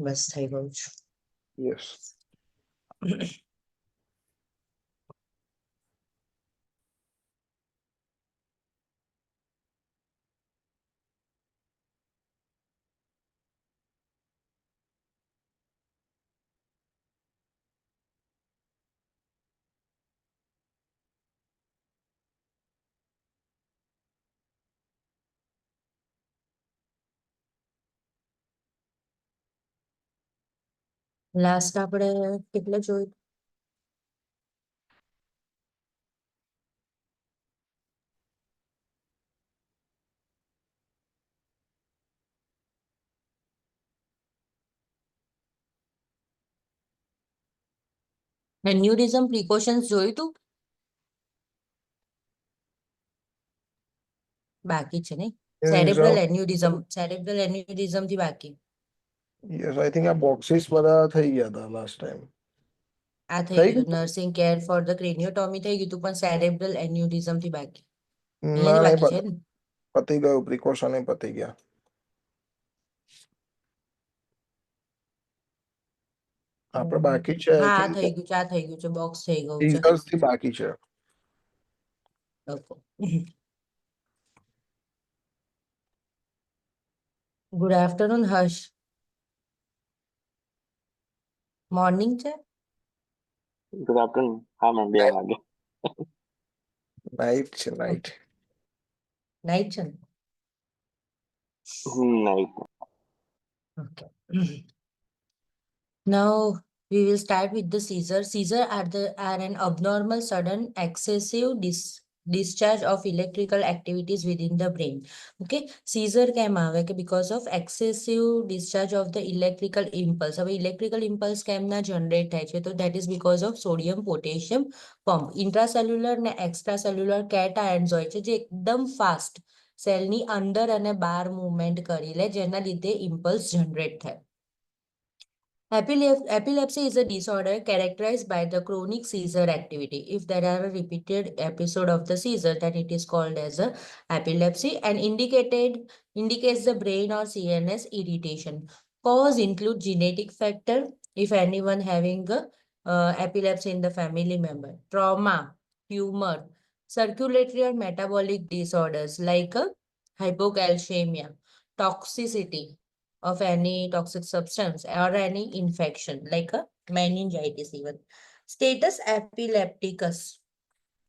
બસ થઈ ગયું છે. યસ. લાસ્ટ આપણે કેટલે જોયું? એન્યુરિઝમ પ્રિકોશન્સ જોયું તું? બાકી છે નહીં? સેરેબ્રલ એન્યુરિઝમ થી બાકી. યસ, આઈ થિંક આ બોક્સિસ બધા થઈ ગયા હતા લાસ્ટ ટાઈમ. આ થઈ ગયું હતું. Nursing care for the craniotomy થઈ ગયું હતું, પણ સેરેબ્રલ એન્યુરિઝમ થી બાકી. ના, અહીંયાથી બાકી છે ને? પતી ગયું. પ્રિકોશન એ પતી ગયા. આપણે બાકી છે આઈ હા, થિંક થઈ ગયું છે. આ થઈ ગયું છે. બોક્સ થઈ ગયું છે. ટીઝર્સ થી બાકી છે. ગુડ આફ્ટરનૂન હર્ષ. મોર્નિંગ છે? Good afternoon. હા મેમ, 2 વાગે. નાઇટ છે, નાઇટ. નાઇટ છે ને? Night. Okay. Now we will start with the seizure. Seizure are an abnormal, sudden, excessive discharge of electrical activities within the brain. Okay, seizure કેમ આવે કે because of excessive discharge of the electrical impulse. હવે electrical impulse કેમના generate થાય છે? તો that is because of sodium potassium pump. Intracellular ને extracellular cations હોય છે જે એકદમ fast સેલની અંદર અને બહાર મૂવમેન્ટ કરી લે, જેના લીધે ઇમ્પલ્સ જનરેટ થાય. Epilepsy is a disorder characterized by the chronic seizure activity. If there are a repeated episode of the seizure, then it is called as a epilepsy and indicates the brain or CNS irritation. Cause include genetic factor, if anyone having epilepsy in the family member, trauma, tumor, circulatory or metabolic disorders like hypocalcemia, toxicity of any toxic substance or any infection like a meningitis even. Status epilepticus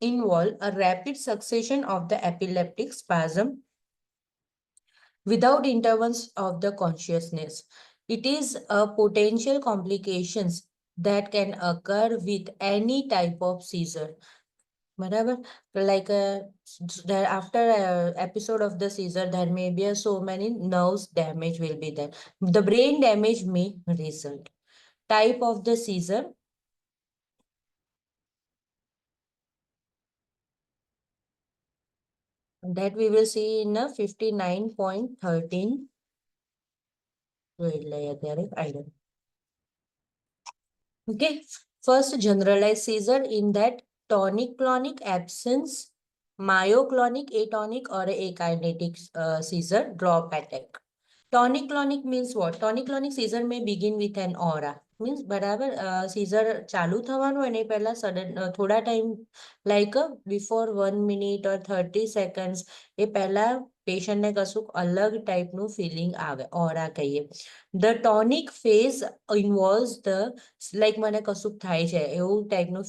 involve a rapid succession of the epileptic spasm without intervals of the consciousness. It is a potential complications that can occur with any type of seizure. Barabar? Like after episode of the seizure, there may be so many nerves damage will be there. The brain damage may result. Type of the seizure. That we will see in 59.13. Okay. First, generalized seizure in that tonic-clonic absence, myoclonic, atonic or akinetic seizure, drop attack. Tonic-clonic means what? Tonic-clonic seizure may begin with an aura. Means બરાબર seizure ચાલુ થવાનું એને પહેલા sudden થોડા time like before 1 minute or 30 seconds એ પહેલા પેશન્ટને કશુંક અલગ ટાઈપનું ફિલિંગ આવે, ઓરા કહીએ. The tonic phase involves the like મને કશુંક થાય છે એવું ટાઈપનું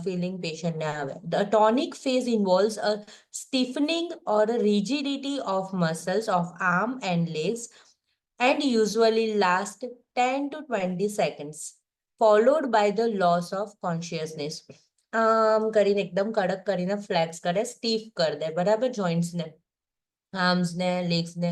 ફિલિંગ પેશન્ટને આવે. The tonic phase involves a stiffening or a rigidity of muscles of arm and legs and usually last 10 to 20 seconds, followed by the loss of consciousness. કરીને એકદમ કડક કરીને ફ્લેક્સ કરે, સ્ટીફ કરી દે, બરાબર, જોઈન્ટ્સ ને, arms ne, legs ne.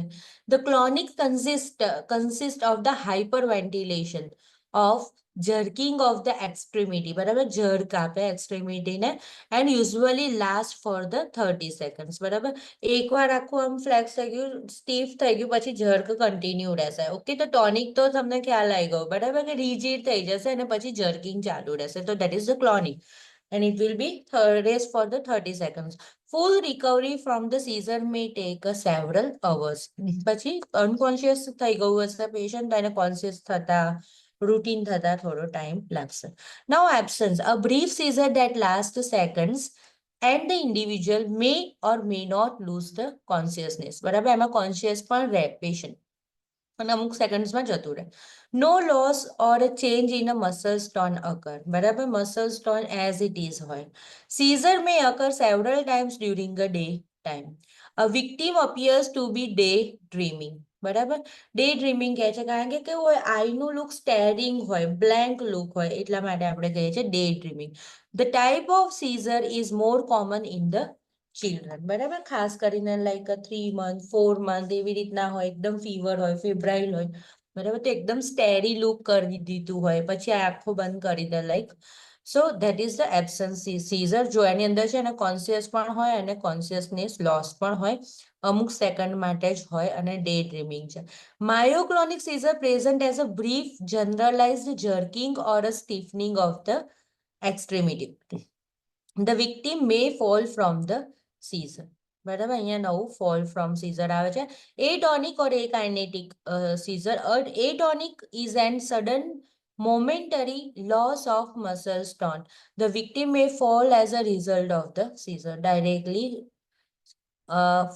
The clonic consist of the hyperventilation of jerking of the extremity, બરાબર, jerk આપે extremity ને, and usually last for the 30 seconds, બરાબર. એકવાર આખું આમ ફ્લેક્સ થઈ ગયું, સ્ટીફ થઈ ગયું, પછી જર્ક કન્ટિન્યુ રહેશે. ઓકે, તો ટોનિક તો તમને ખ્યાલ આવી ગયો, બરાબર, કે રિજિડ થઈ જશે અને પછી જર્કિંગ ચાલુ રહેશે. તો that is the clonic. and it will be rest for the 30 seconds. Full recovery from the seizure may take several hours. પછી unconscious થઈ ગયું હશે patient અને conscious થતા routine થતા થોડો time લાગશે. Now absence, a brief seizure that lasts seconds and the individual may or may not lose the consciousness. બરાબર, એમાં conscious પણ રહે patient અને અમુક સેકન્ડ્સમાં જતું રહે. No loss or change in a muscles tone occur. બરાબર, muscles tone as it is હોય. Seizure may occur several times during a daytime. A victim appears to be daydreaming. બરાબર, daydreaming કહે છે કારણ કે કેવું હોય, આઈનું લુક સ્ટેરિંગ હોય, બ્લેન્ક લુક હોય, એટલા માટે આપણે કહીએ છીએ daydreaming. The type of seizure is more common in the children. બરાબર, ખાસ કરીને લાઈક 3 month 4 month એવી રીતના હોય, એકદમ ફીવર હોય, ફેબ્રાઇલ હોય. બરાબર, તો એકદમ સ્ટેરી લુક કરી દીધું હોય, પછી આંખો બંધ કરી દે like. So that is the absence seizure. જો એની અંદર છે એને કોન્શિયસ પણ હોય અને કોન્શિયસનેસ લોસ પણ હોય, અમુક સેકન્ડ માટે જ હોય અને ડે ડ્રીમિંગ છે. Myoclonic seizure present as a brief generalised jerking or a stiffening of the extremity. The victim may fall from the seizure. બરાબર, અહીંયા નવું fall from seizure આવે છે. Atonic or akinetic seizure. Atonic is an sudden momentary loss of muscle tone. The victim may fall as a result of the seizure. Directly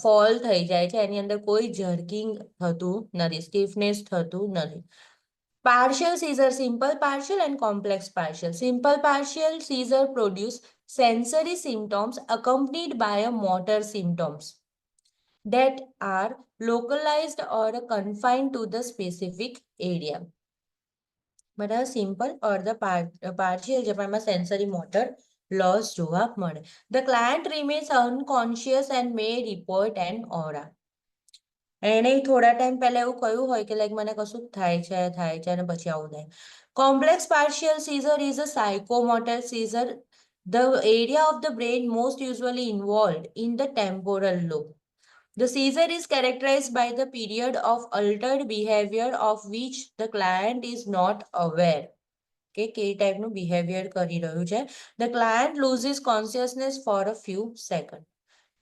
fall થઈ જાય છે, એની અંદર કોઈ જર્કિંગ થતું નથી, સ્ટીફનેસ થતું નથી. Partial seizure, simple partial and complex partial. Simple partial seizure produce sensory symptoms accompanied by a motor symptoms that are localized or confined to the specific area. બરાબર, simple or the partial જેમાં sensory motor loss જોવા મળે. The client remains unconscious and may report an aura. એને થોડા time પહેલા એવું કહ્યું હોય કે લાઈક મને કશું થાય છે અને પછી આવું થાય. Complex partial seizure is a psychomotor seizure. The area of the brain most usually involved in the temporal lobe. The seizure is characterized by the period of altered behavior of which the client is not aware. કે કઈ ટાઈપનું behaviour કરી રહ્યું છે. The client loses consciousness for a few seconds.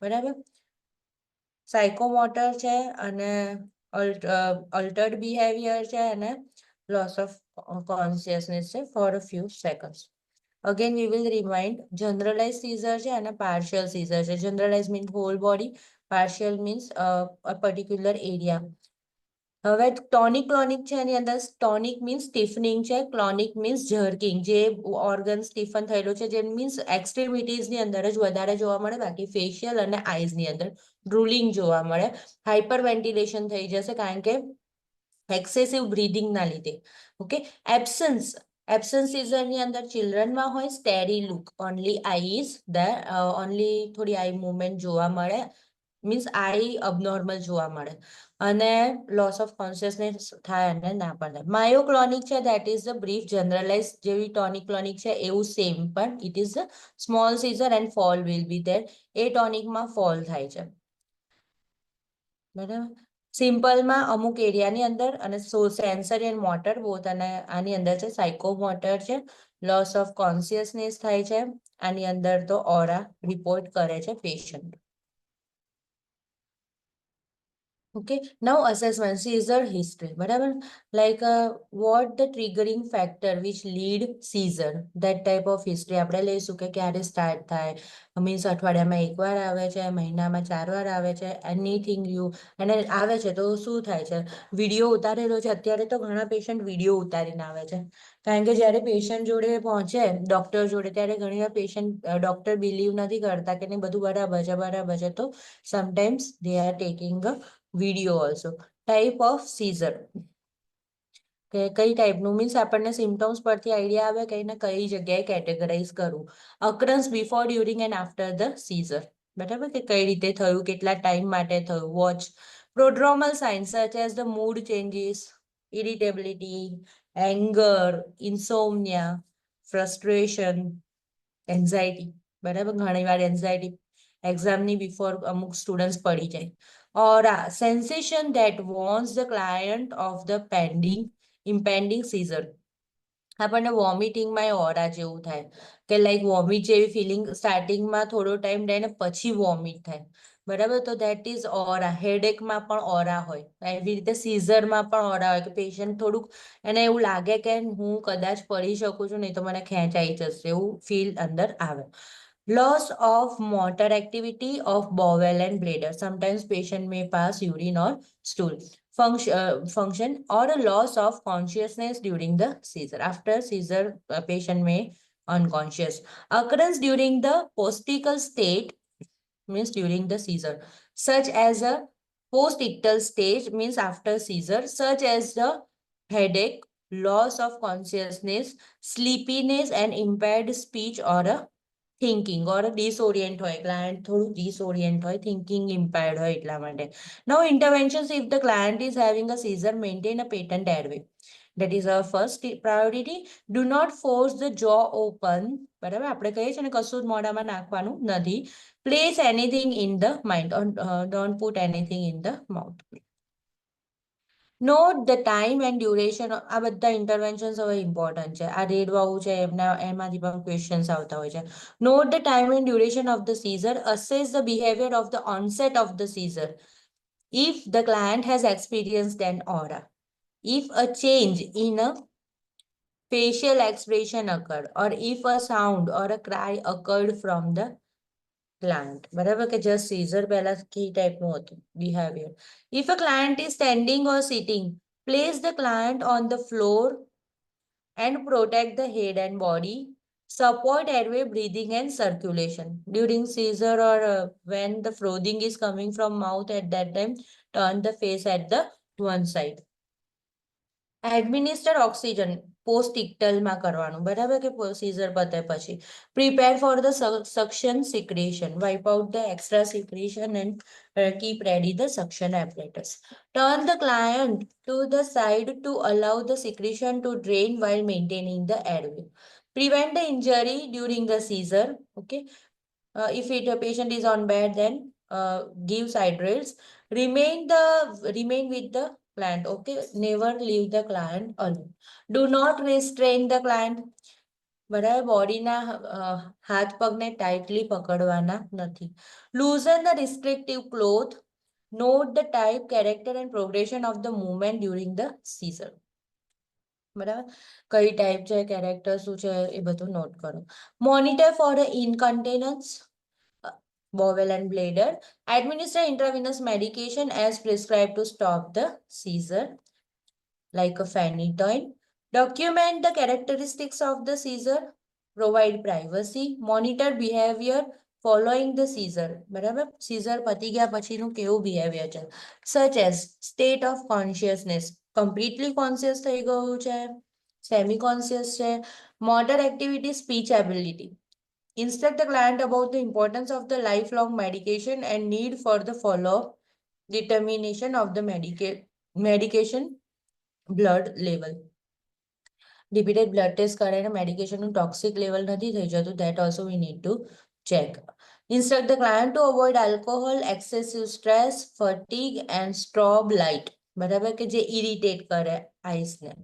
બરાબર, psychomotor છે અને altered behaviour છે અને લોસ ઓફ કોન્શિયસનેસ છે for a few seconds. Again we will remind, generalise seizure છે અને પાર્શિયલ સીઝર છે. Generalise means whole body, partial means a particular area. હવે ટોનિક ક્લોનિક છે, એની અંદર ટોનિક મીન્સ સ્ટીફનિંગ છે, ક્લોનિક મીન્સ જર્કિંગ, જે ઓર્ગન સ્ટીફન થયેલું છે, જે મીન્સ એક્સ્ટ્રીમિટીઝની અંદર જ વધારે જોવા મળે, બાકી ફેશિયલ અને આઈઝની અંદર ડ્રુલિંગ જોવા મળે. હાઇપર વેન્ટિલેશન થઈ જશે કારણ કે એક્સેસિવ બ્રીધિંગના લીધે. ઓકે, એબ્સન્સ સીઝરની અંદર ચિલ્ડ્રનમાં હોય starry look, only eyes only થોડી આઈ મુવમેન્ટ જોવા મળે, મીન્સ આઈ અબનોર્મલ જોવા મળે અને લોસ ઓફ કોન્શિયસનેસ થાય અને ના પણ થાય. માયોક્લોનિક છે that is the brief generalise જેવી ટોનિક ક્લોનિક છે એવું સેમ, પણ it is the small seizure and fall will be there. એ ટોનિકમાં ફોલ થાય છે. બરાબર, સિમ્પલમાં અમુક એરિયાની અંદર અને સેન્સરી એન્ડ મોટર બોથ, અને આની અંદર છે સાયકોમોટર છે, લોસ ઓફ કોન્શિયસનેસ થાય છે, આની અંદર તો ઓરા રિપોર્ટ કરે છે patient. Okay, now assessment, seizure history. બરાબર, like what the triggering factor which lead seizure, that type of history આપણે લઈશું કે ક્યારે સ્ટાર્ટ થાય, મીન્સ અઠવાડિયામાં એકવાર આવે છે, મહિનામાં 4 વાર આવે છે, એનીથિંગ યુ, અને આવે છે તો શું થાય છે. વિડીયો ઉતારેલો છે, અત્યારે તો ઘણા પેશન્ટ વિડીયો ઉતારીને આવે છે કારણ કે જ્યારે પેશન્ટ જોડે પહોંચે ડોક્ટર જોડે ત્યારે ઘણીવાર પેશન્ટ ડોક્ટર બિલીવ નથી કરતા કે નહીં બધું બરાબર છે, તો sometimes they are taking a video also. Type of seizure, કે કઈ ટાઈપનું, મીન્સ આપણને સિમ્ટમ્સ પરથી આઈડિયા આવે કે એને કઈ જગ્યાએ કેટેગરાઇઝ કરવું. Occurrence before, during and after the seizure. બરાબર, કે કઈ રીતે થયું, કેટલા ટાઈમ માટે થયું. Watch prodromal signs such as the mood changes, irritability, anger, insomnia, frustration, anxiety. બરાબર, ઘણી વાર એન્ઝાઇટી એક્ઝામની બિફોર અમુક સ્ટુડન્ટ્સ પડી જાય. Aura, sensation that warns the client of the impending seizure. આપણને વોમિટિંગમાં ઓરા જેવું થાય કે લાઈક વોમિટ જેવી ફિલિંગ સ્ટાર્ટિંગમાં થોડો ટાઈમ રહે ને પછી વોમિટ થાય, બરાબર. તો દેટ ઇઝ ઓરા. હેડેકમાં પણ ઓરા હોય, એવી રીતે સીઝરમાં પણ ઓરા હોય કે પેશન્ટ થોડુંક એને એવું લાગે કે હું કદાચ પડી શકું છું, નહીં તો મને ખેંચાઈ જશે, એવું ફીલ અંદર આવે. Loss of motor activity of bowel and bladder. Sometimes patient may pass urine or stool. Function or a loss of consciousness during the seizure. After seizure, patient may unconscious. Occurrence during the postictal state means during the seizure, such as a postictal stage means after seizure, such as the headache, loss of consciousness, sleepiness, and impaired speech or a thinking or a disorient હોય, client થોડું disorient હોય, thinking impaired હોય એટલા માટે. Now interventions if the client is having a seizure, maintain a patent airway. That is our first priority. Do not force the jaw open. બરાબર, આપણે કહીએ છીએ ને કશું જ મોઢામાં નાખવાનું નથી. Place anything in the mind or don't put anything in the mouth. Note the time and duration. આ બધા interventions હવે important છે. આ રેડવાવું છે એમાંથી પણ questions આવતા હોય છે. Note the time and duration of the seizure. Assess the behavior of the onset of the seizure. If the client has experienced an aura, if a change in a facial expression occurred, or if a sound or a cry occurred from the client. બરાબર કે just seizure પહેલા key type નું હતું behavior. If a client is standing or sitting, place the client on the floor and protect the head and body. Support airway, breathing and circulation. During seizure or when the frothing is coming from mouth, at that time, turn the face at the one side. Administer oxygen post-ictal કરવાનું, બરાબર કે seizure પતે પછી. Prepare for the suction secretion. Wipe out the extra secretion and keep ready the suction apparatus. Turn the client to the side to allow the secretion to drain while maintaining the airway. Prevent the injury during the seizure. Okay. If a patient is on bed, then give side rails. Remain with the client. Okay, never leave the client alone. Do not restrain the client. બરાબર, બોડીના હાથ પગને tightly પકડવાના નથી. Loosen the restrictive cloth. Note the type, character and progression of the movement during the seizure. બરાબર, કઈ type છે, character શું છે, એ બધું નોટ કરો. Monitor for the incontinence, bowel and bladder. Administer intravenous medication as prescribed to stop the seizure, like a phenytoin. Document the characteristics of the seizure. Provide privacy. Monitor behavior following the seizure. બરાબર, seizure પતી ગયા પછીનું કેવું behavior છે. Such as state of consciousness. Completely conscious થઈ ગયું છે, semi conscious છે. Motor activity, speech ability. Instruct the client about the importance of the lifelong medication and need for the follow-up determination of the medication blood level. Repeated blood test કરીને medication toxic level નથી થઈ જતું, that also we need to check. Instruct the client to avoid alcohol, excessive stress, fatigue and strobe light. બરાબર કે જે irritate કરે eyes ને.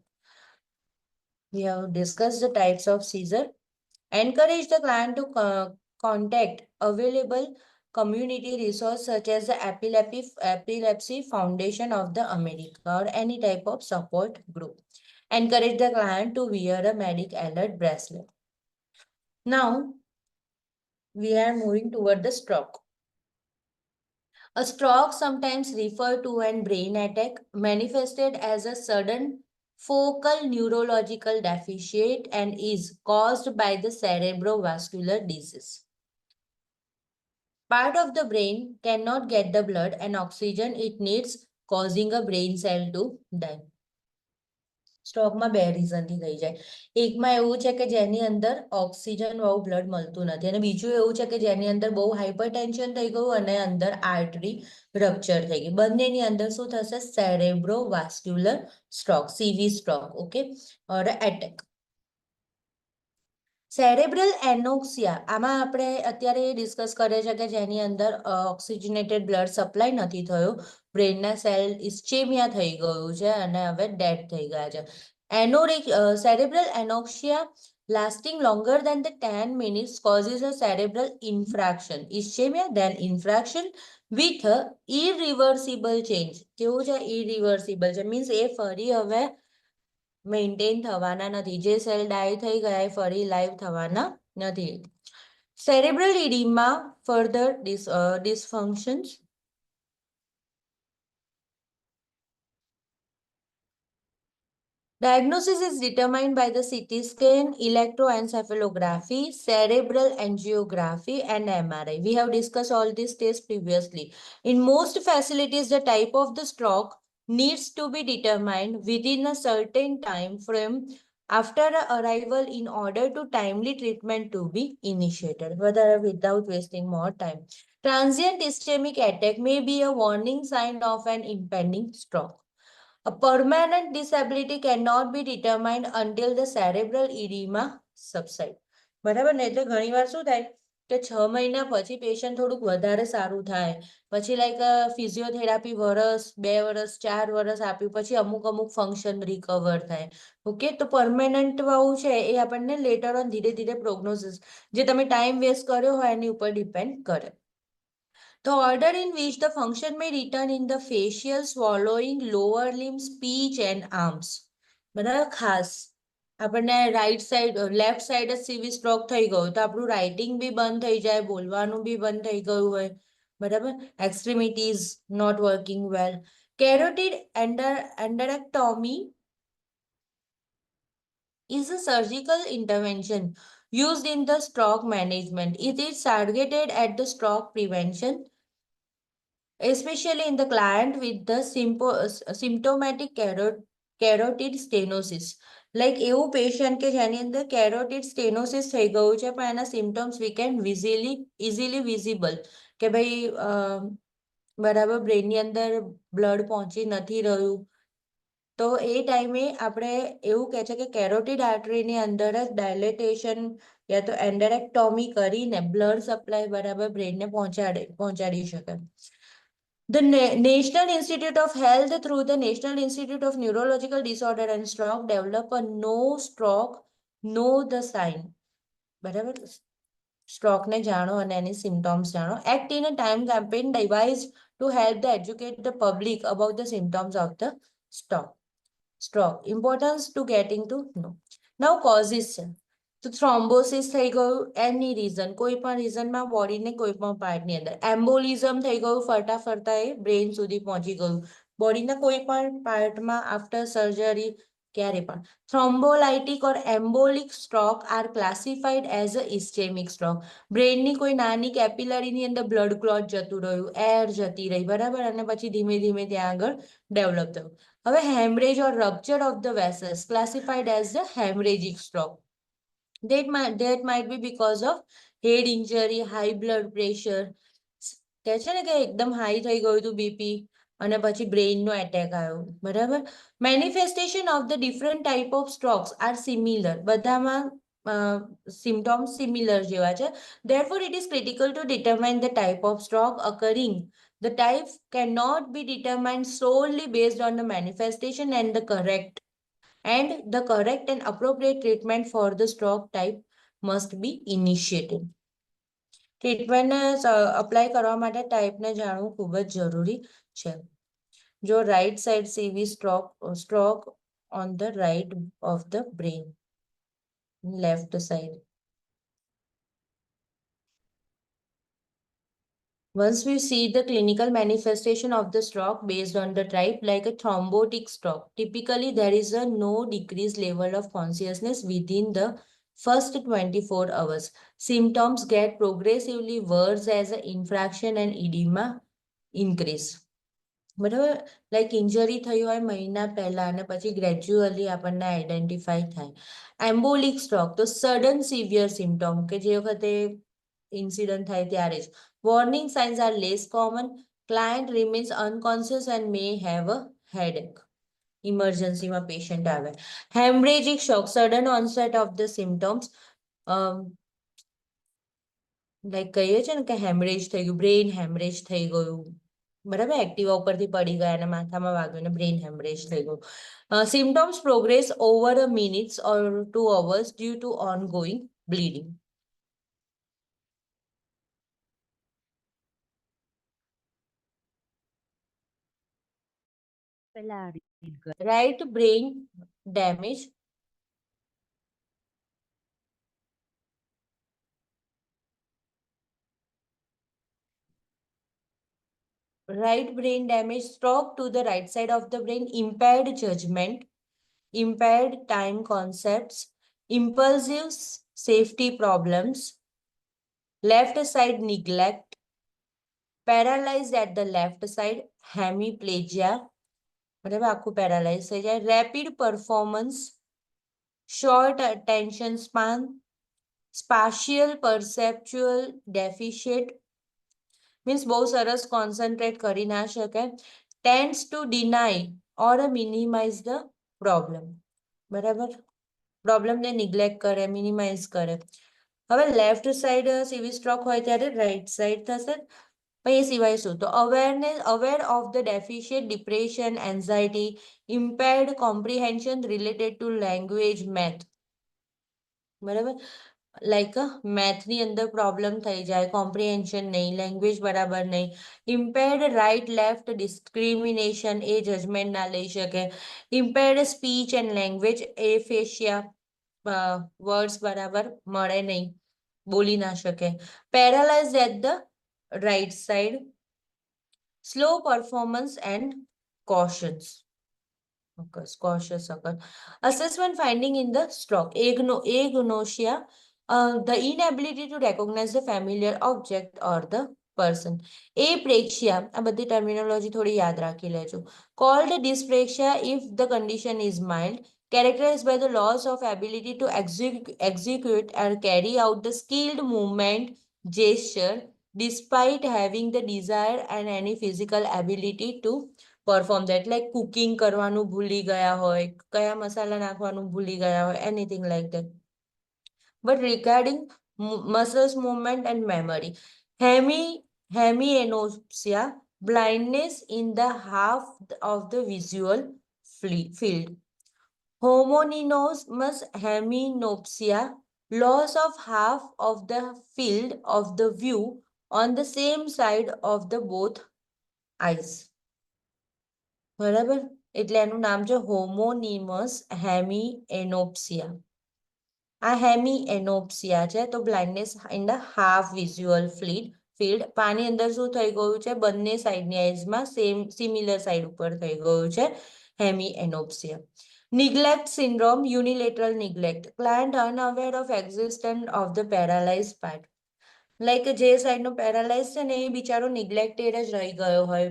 We have discussed the types of seizure. Encourage the client to contact available community resource such as the Epilepsy Foundation of the America or any type of support group. Encourage the client to wear a medic alert bracelet. Now, we are moving toward the stroke. A stroke, sometimes referred to as brain attack, manifested as a sudden focal neurological deficit and is caused by the cerebrovascular disease. Part of the brain cannot get the blood and oxygen it needs, causing a brain cell to die. સ્ટ્રોકમાં બે રીઝનથી થઈ જાય. એકમાં એવું છે કે જેની અંદર oxygen વાળું બ્લડ મળતું નથી, અને બીજું એવું છે કે જેની અંદર બહુ હાઇપરટેન્શન થઈ ગયું અને અંદર આર્ટરી રપ્ચર થઈ ગઈ. બંનેની અંદર શું થશે? સેરેબ્રોવાસ્ક્યુલર સ્ટ્રોક, સીવી સ્ટ્રોક, ઓકે, ઓર એટેક. સેરેબ્રલ એનોક્સિયા, આમાં આપણે અત્યારે ડિસ્કસ કરીએ છીએ કે જેની અંદર ઓક્સિજનેટેડ બ્લડ સપ્લાય નથી થયો, બ્રેનના સેલ ઇસ્ચેમિયા થઈ ગયું છે અને હવે ડેડ થઈ ગયા છે. Cerebral anoxia lasting longer than the 10 minutes causes a cerebral infraction. Ischemia, then infraction with a irreversible change. કેવું છે irreversible છે મીન્સ એ ફરી હવે મેન્ટેન થવાના નથી. જે સેલ ડાય થઈ ગયા એ ફરી લાઈવ થવાના નથી. Cerebral edema, further dysfunctions. Diagnosis is determined by the CT scan, electroencephalography, cerebral angiography, and MRI. We have discussed all these tests previously. In most facilities, the type of the stroke needs to be determined within a certain time frame after arrival in order to timely treatment to be initiated, without wasting more time. Transient ischemic attack may be a warning sign of an impending stroke. A permanent disability cannot be determined until the cerebral edema subside. બરાબર ને એટલે ઘણીવાર શું થાય કે 6 મહિના પછી patient થોડુંક વધારે સારું થાય પછી લાઈક ફિઝિયોથેરાપી વર્ષ 2 વર્ષ 4 વર્ષ આપ્યું પછી અમુક ફંક્શન રિકવર થાય. ઓકે, તો પરમેનન્ટ વાળું છે એ આપણને લેટર ઓન ધીરે ધીરે પ્રોગ્નોસિસ જે તમે ટાઈમ વેસ્ટ કર્યો હોય એની ઉપર ડિપેન્ડ કરે. The order in which the function may return in the facial, swallowing, lower limb, speech and arms. બરાબર ખાસ આપણને રાઈટ સાઈડ લેફ્ટ સાઈડ જ સીવી સ્ટ્રોક થઈ ગયો તો આપણું રાઇટિંગ બી બંધ થઈ જાય, બોલવાનું બી બંધ થઈ ગયું હોય. બરાબર, extremities not working well. Carotid endarterectomy is a surgical intervention used in the stroke management. It is targeted at the stroke prevention, especially in the client with the symptomatic carotid stenosis. Like એવું patient કે જેની અંદર carotid stenosis થઈ ગયું છે પણ એના symptoms we can easily visible કે ભાઈ બરાબર બ્રેનની અંદર બ્લડ પહોંચી નથી રહ્યું તો એ ટાઈમે આપણે એવું કહે છે કે કેરોટિડ આર્ટરીની અંદર જ ડાયલેટેશન યા તો એન્ડરેક્ટોમી કરીને બ્લડ સપ્લાય બરાબર બ્રેનને પહોંચાડી શકે. The National Institute of Health through the National Institute of Neurological Disorder and Stroke develop a no stroke, know the sign. બરાબર, સ્ટ્રોક ને જાણો અને એની સિમ્ટોમ્સ જાણો. Act in a time campaign devised to help the educate the public about the symptoms of the stroke. Importance to getting to know. Now causes છે તો thrombosis થઈ ગયું એની reason કોઈ પણ રીઝનમાં બોડીને કોઈ પણ પાર્ટની અંદર. એમ્બોલિઝમ થઈ ગયું ફરતા ફરતા એ બ્રેન સુધી પહોંચી ગયું બોડીના કોઈ પણ પાર્ટમાં આફ્ટર સર્જરી ક્યારે પણ. Thrombolytic or embolic stroke are classified as a ischaemic stroke. બ્રેનની કોઈ નાની કેપિલરીની અંદર બ્લડ ક્લોટ જતું રહ્યું, એર જતી રહી બરાબર અને પછી ધીમે ધીમે ત્યાં આગળ ડેવલપ થયું. હવે haemorrhage or rupture of the vessels classified as the haemorrhagic stroke. That might be because of head injury, high blood pressure. કહે છે ને કે એકદમ હાઈ થઈ ગયું હતું બીપી અને પછી બ્રેઇનનો એટેક આવ્યો બરાબર. Manifestation of the different type of strokes are similar. બધામાં સિમ્ટોમ્સ સિમિલર જેવા છે. Therefore, it is critical to determine the type of stroke occurring. The type cannot be determined solely based on the manifestation and the correct and appropriate treatment for the stroke type must be initiated. ટ્રીટમેન્ટને apply કરવા માટે ટાઈપને જાણવું ખૂબ જ જરૂરી છે. જો right side CV stroke on the right of the brain, left side. Once we see the clinical manifestation of the stroke based on the type, like a thrombotic stroke, typically there is a no decreased level of consciousness within the first 24 hours. Symptoms get progressively worse as the infraction and edema increase. બરાબર, like injury થઈ હોય મહિના પહેલા અને પછી gradually આપણને identify થાય. એમ્બોલિક stroke તો સડન સિવિયર સિમ્ટોમ કે જે વખતે ઇન્સિડન્ટ થાય ત્યારે જ. Warning signs are less common. Client remains unconscious and may have a headache. ઇમરજન્સીમાં પેશન્ટ આવે. Hemorrhagic shock, sudden onset of the symptoms. Like કહીએ છે ને કે હેમરેજ થઈ ગયું, બ્રેઇન હેમરેજ થઈ ગયું બરાબર, એક્ટિવા ઉપરથી પડી ગયા અને માથામાં વાગ્યું અને બ્રેન હેમરેજ થઈ ગયું. Symptoms progress over a minutes or 2 hours due to ongoing bleeding. Right brain damage. Right brain damage, stroke to the right side of the brain, impaired judgment, impaired time concepts, impulsive safety problems, left side neglect, paralyzed at the left side, hemiplegia, બરાબર, આખું paralyse થઈ જાય, rapid performance, short attention span, spatial perceptual deficit, means બહુ સરસ concentrate કરી ના શકે, tends to deny or minimise the problem. બરાબર, પ્રોબ્લેમને નિગ્લેક્ટ કરે, મિનિમાઇઝ કરે. હવે લેફ્ટ સાઈડ સીવી સ્ટ્રોક હોય ત્યારે રાઈટ સાઈડ થશે. પણ એ સિવાય શું? તો aware of the deficient, depression, anxiety, impaired comprehension related to language, math. બરાબર, લાઈક મેથની અંદર પ્રોબ્લેમ થઈ જાય, કોમ્પ્રિહેન્શન નહીં, લેંગ્વેજ બરાબર નહીં, ઇમ્પેર્ડ રાઇટ લેફ્ટ ડિસ્ક્રિમિનેશન, એ જજમેન્ટ ના લઈ શકે, impaired speech and language, aphasia, words બરાબર મળે નહીં, બોલી ના શકે, paralyse at the right side, slow performance and cautions. Cautious occur. Assessment finding in the stroke. Agnosia, the inability to recognize the familiar object or the person. Apraxia, આ બધી terminology થોડી યાદ રાખી લેજો. Called dyspraxia if the condition is mild, characterized by the loss of ability to execute or carry out the skilled movement, gesture, despite having the desire and any physical ability to perform that, like cooking કરવાનું ભૂલી ગયા હોય, કયા મસાલા નાખવાનું ભૂલી ગયા હોય, anything like that. But regarding muscles movement and memory, hemianopsia, blindness in the half of the visual field. Homonymous heminopsia, loss of half of the field of the view on the same side of the both eyes. બરાબર, એટલે એનું નામ છે હોમોનિમસ હેમિએનોપ્સિયા. આ હેમિએનોપ્સિયા છે, તો blindness in the half visual field. પાની અંદર શું થઈ ગયું છે? બંને સાઈડની આઈઝમાં સિમિલર સાઈડ ઉપર થઈ ગયું છે hemianopsia. Neglect syndrome, unilateral neglect, client unaware of existence of the paralyse part. Like જે સાઈડનો પેરાલાઇઝ છે ને એ બિચારો નિગ્લેક્ટેડ જ રહી ગયો હોય,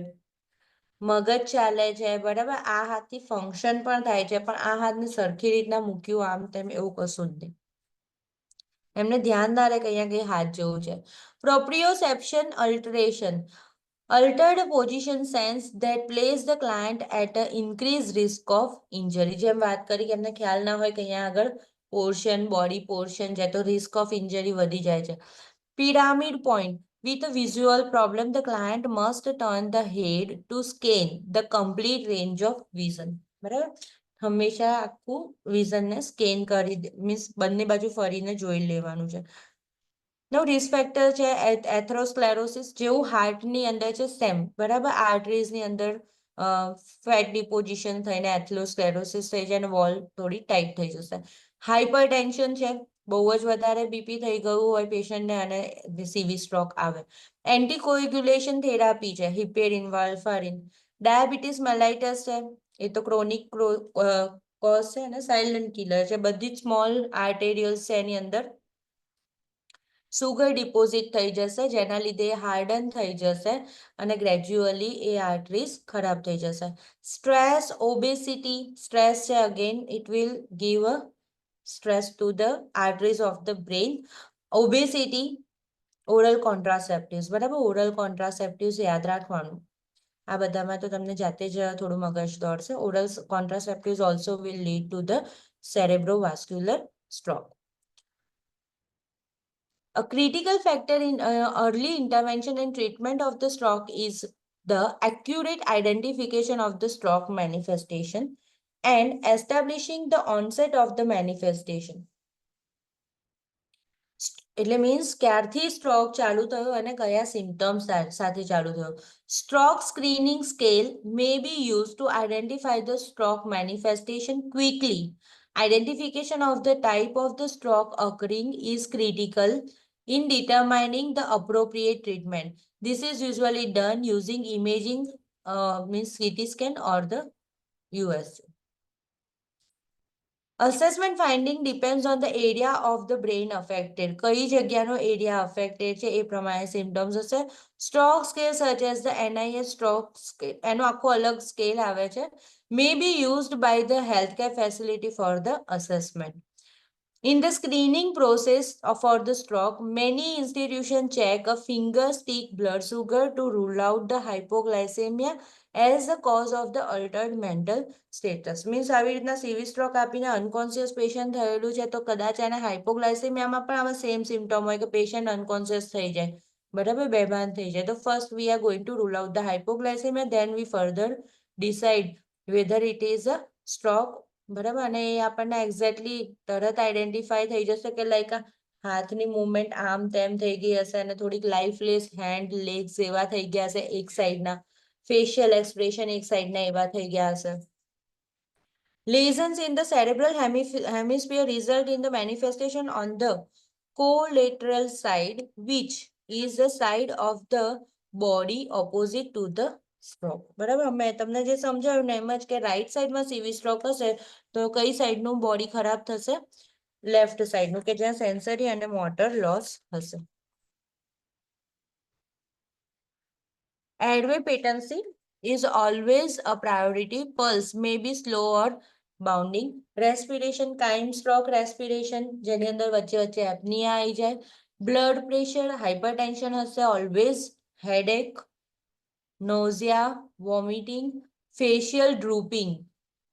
મગજ ચાલે છે, બરાબર, આ હાથથી ફંક્શન પણ થાય છે, પણ આ હાથને સરખી રીતના મૂક્યું આમ તેમ એવું કશું જ નહીં. એમને ધ્યાન ના રહે કે અહીંયા કઈ હાથ જેવું છે. પ્રોપ્રિયોસેપ્શન અલ્ટરેશન, altered position sense that place the client at an increased risk of injury. જેમ વાત કરી કે એમને ખ્યાલ ના હોય કે અહીંયા આગળ પોર્શન, બોડી પોર્શન છે, તો રિસ્ક ઓફ ઇન્જરી વધી જાય છે. Pyramid point, with a visual problem, the client must turn the head to scan the complete range of vision. બરાબર, હંમેશા આખું વિઝનને સ્કેન કરી મીન્સ બંને બાજુ ફરીને જોઈ લેવાનું છે. નો રિસ્ક ફેક્ટર છે એથેરોસ્ક્લેરોસિસ, જેવું હાર્ટની અંદર છે સેમ, બરાબર, આર્ટરીઝની અંદર ફેટ ડિપોઝિશન થઈને એથેરોસ્ક્લેરોસિસ થઈ જાય અને વોલ થોડી ટાઈટ થઈ જશે. હાઇપર ટેન્શન છે, બહુ જ વધારે બીપી થઈ ગયું હોય પેશન્ટને અને સીવી સ્ટ્રોક આવે. એન્ટીકોગ્યુલેશન થેરાપી છે, હિપેરિન, વાર્ફારિન. ડાયાબિટીસ મેલાઇટસ છે, એ તો ક્રોનિક કોઝ છે અને સાયલન્ટ કિલર છે. બધી જ સ્મોલ આર્ટેરિયલ્સ છે એની અંદર સુગર ડિપોઝિટ થઈ જશે, જેના લીધે હાર્ડન થઈ જશે અને ગ્રેજ્યુઅલી એ આર્ટરીઝ ખરાબ થઈ જશે. સ્ટ્રેસ, ઓબેસિટી, સ્ટ્રેસ છે again it will give a stress to the arteries of the brain. Obesity, oral contraceptives, બરાબર, oral contraceptives યાદ રાખવાનું. આ બધામાં તો તમને જાતે જ થોડું મગજ દોડશે. oral contraceptives also will lead to the cerebrovascular stroke. A critical factor in early intervention and treatment of the stroke is the accurate identification of the stroke manifestation and establishing the onset of the manifestation. એટલે means ક્યારથી stroke ચાલુ થયો અને કયા symptoms સાથે ચાલુ થયો. Stroke screening scale may be used to identify the stroke manifestation quickly. Identification of the type of the stroke occurring is critical in determining the appropriate treatment. This is usually done using imaging, means CT scan or the USG. Assessment finding depends on the area of the brain affected. કઈ જગ્યાનો area affected છે એ પ્રમાણે symptoms હશે. Stroke scale such as the NIS stroke scale, એનો આખો અલગ scale આવે છે, may be used by the healthcare facility for the assessment. In the screening process for the stroke, many institutions check a finger stick blood sugar to rule out the hypoglycemia as the cause of the altered mental status. Means આવી રીતના CV stroke આપીને unconscious patient થયેલું છે તો કદાચ એને hypoglycemia માં પણ આવા same symptom હોય કે patient unconscious થઈ જાય, બરાબર, બેભાન થઈ જાય. તો first we are going to rule out the hypoglycemia, then we further decide whether it is a stroke. બરાબર, અને એ આપણને એક્ઝેક્ટલી તરત આઈડેન્ટિફાઈ થઈ જશે કે લાઈક હાથની મુવમેન્ટ આમ તેમ થઈ ગઈ હશે અને થોડીક લાઈફલેસ હેન્ડ લેગ્સ એવા થઈ ગયા હશે એક સાઈડના, ફેશિયલ એક્સપ્રેશન એક સાઈડના એવા થઈ ગયા હશે. Lesions in the cerebral hemisphere result in the manifestation on the collateral side, which is the side of the body opposite to the stroke. બરાબર, મેં તમને જે સમજાવ્યું ને એમ જ કે રાઈટ સાઈડમાં CV સ્ટ્રોક હશે તો કઈ સાઈડનું બોડી ખરાબ થશે? લેફ્ટ સાઈડનું, કે જ્યાં સેન્સરી અને મોટર લોસ હશે. Airway patency is always a priority. Pulse may be slow or bounding. Respiration, કાયમ stroke respiration જેની અંદર વચ્ચે વચ્ચે એપનિયા આવી જાય. Blood pressure, hypertension હશે, always headache, nausea, vomiting, facial drooping.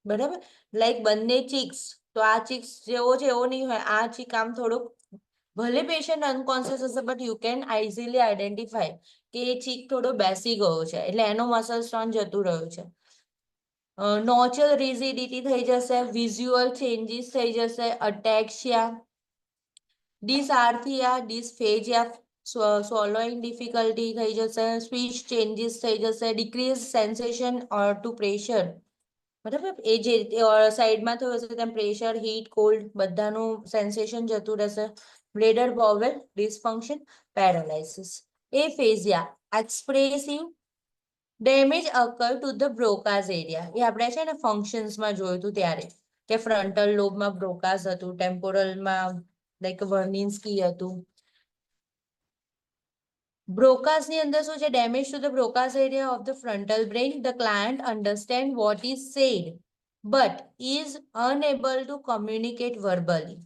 બરાબર, લાઈક બંને ચીક્સ, તો આ ચીક્સ જેવો છે એવો નહીં હોય, આ ચીક આમ થોડુંક, ભલે પેશન્ટ અનકોન્શિયસ હશે but you can easily identify કે એ ચીક થોડો બેસી ગયો છે એટલે એનો મસલ સ્ટોન જતું રહ્યું છે. નોચલ રિઝિડિટી થઈ જશે, વિઝ્યુઅલ ચેન્જીસ થઈ જશે, અટેક્સિયા, ડિસઆર્થિયા, ડિસફેજિયા, swallowing difficulty થઈ જશે, સ્પીચ ચેન્જીસ થઈ જશે, decrease sensation or to pressure. બરાબર, એ જે સાઈડમાં થયું હશે તેમ પ્રેશર, હીટ, કોલ્ડ બધાનું સેન્સેશન જતું રહેશે. Bladder bowel dysfunction, paralysis. Aphasia, expressive damage occur to the Broca's area. એ આપણે છે ને ફંક્શન્સમાં જોયું હતું ત્યારે કે ફ્રન્ટલ લોબમાં બ્રોકાઝ હતું, ટેમ્પોરલમાં લાઈક વર્નિન્સ્કી હતું. બ્રોકાઝની અંદર શું છે? Damage to the Broca's area of the frontal brain. The client understand what is said but is unable to communicate verbally.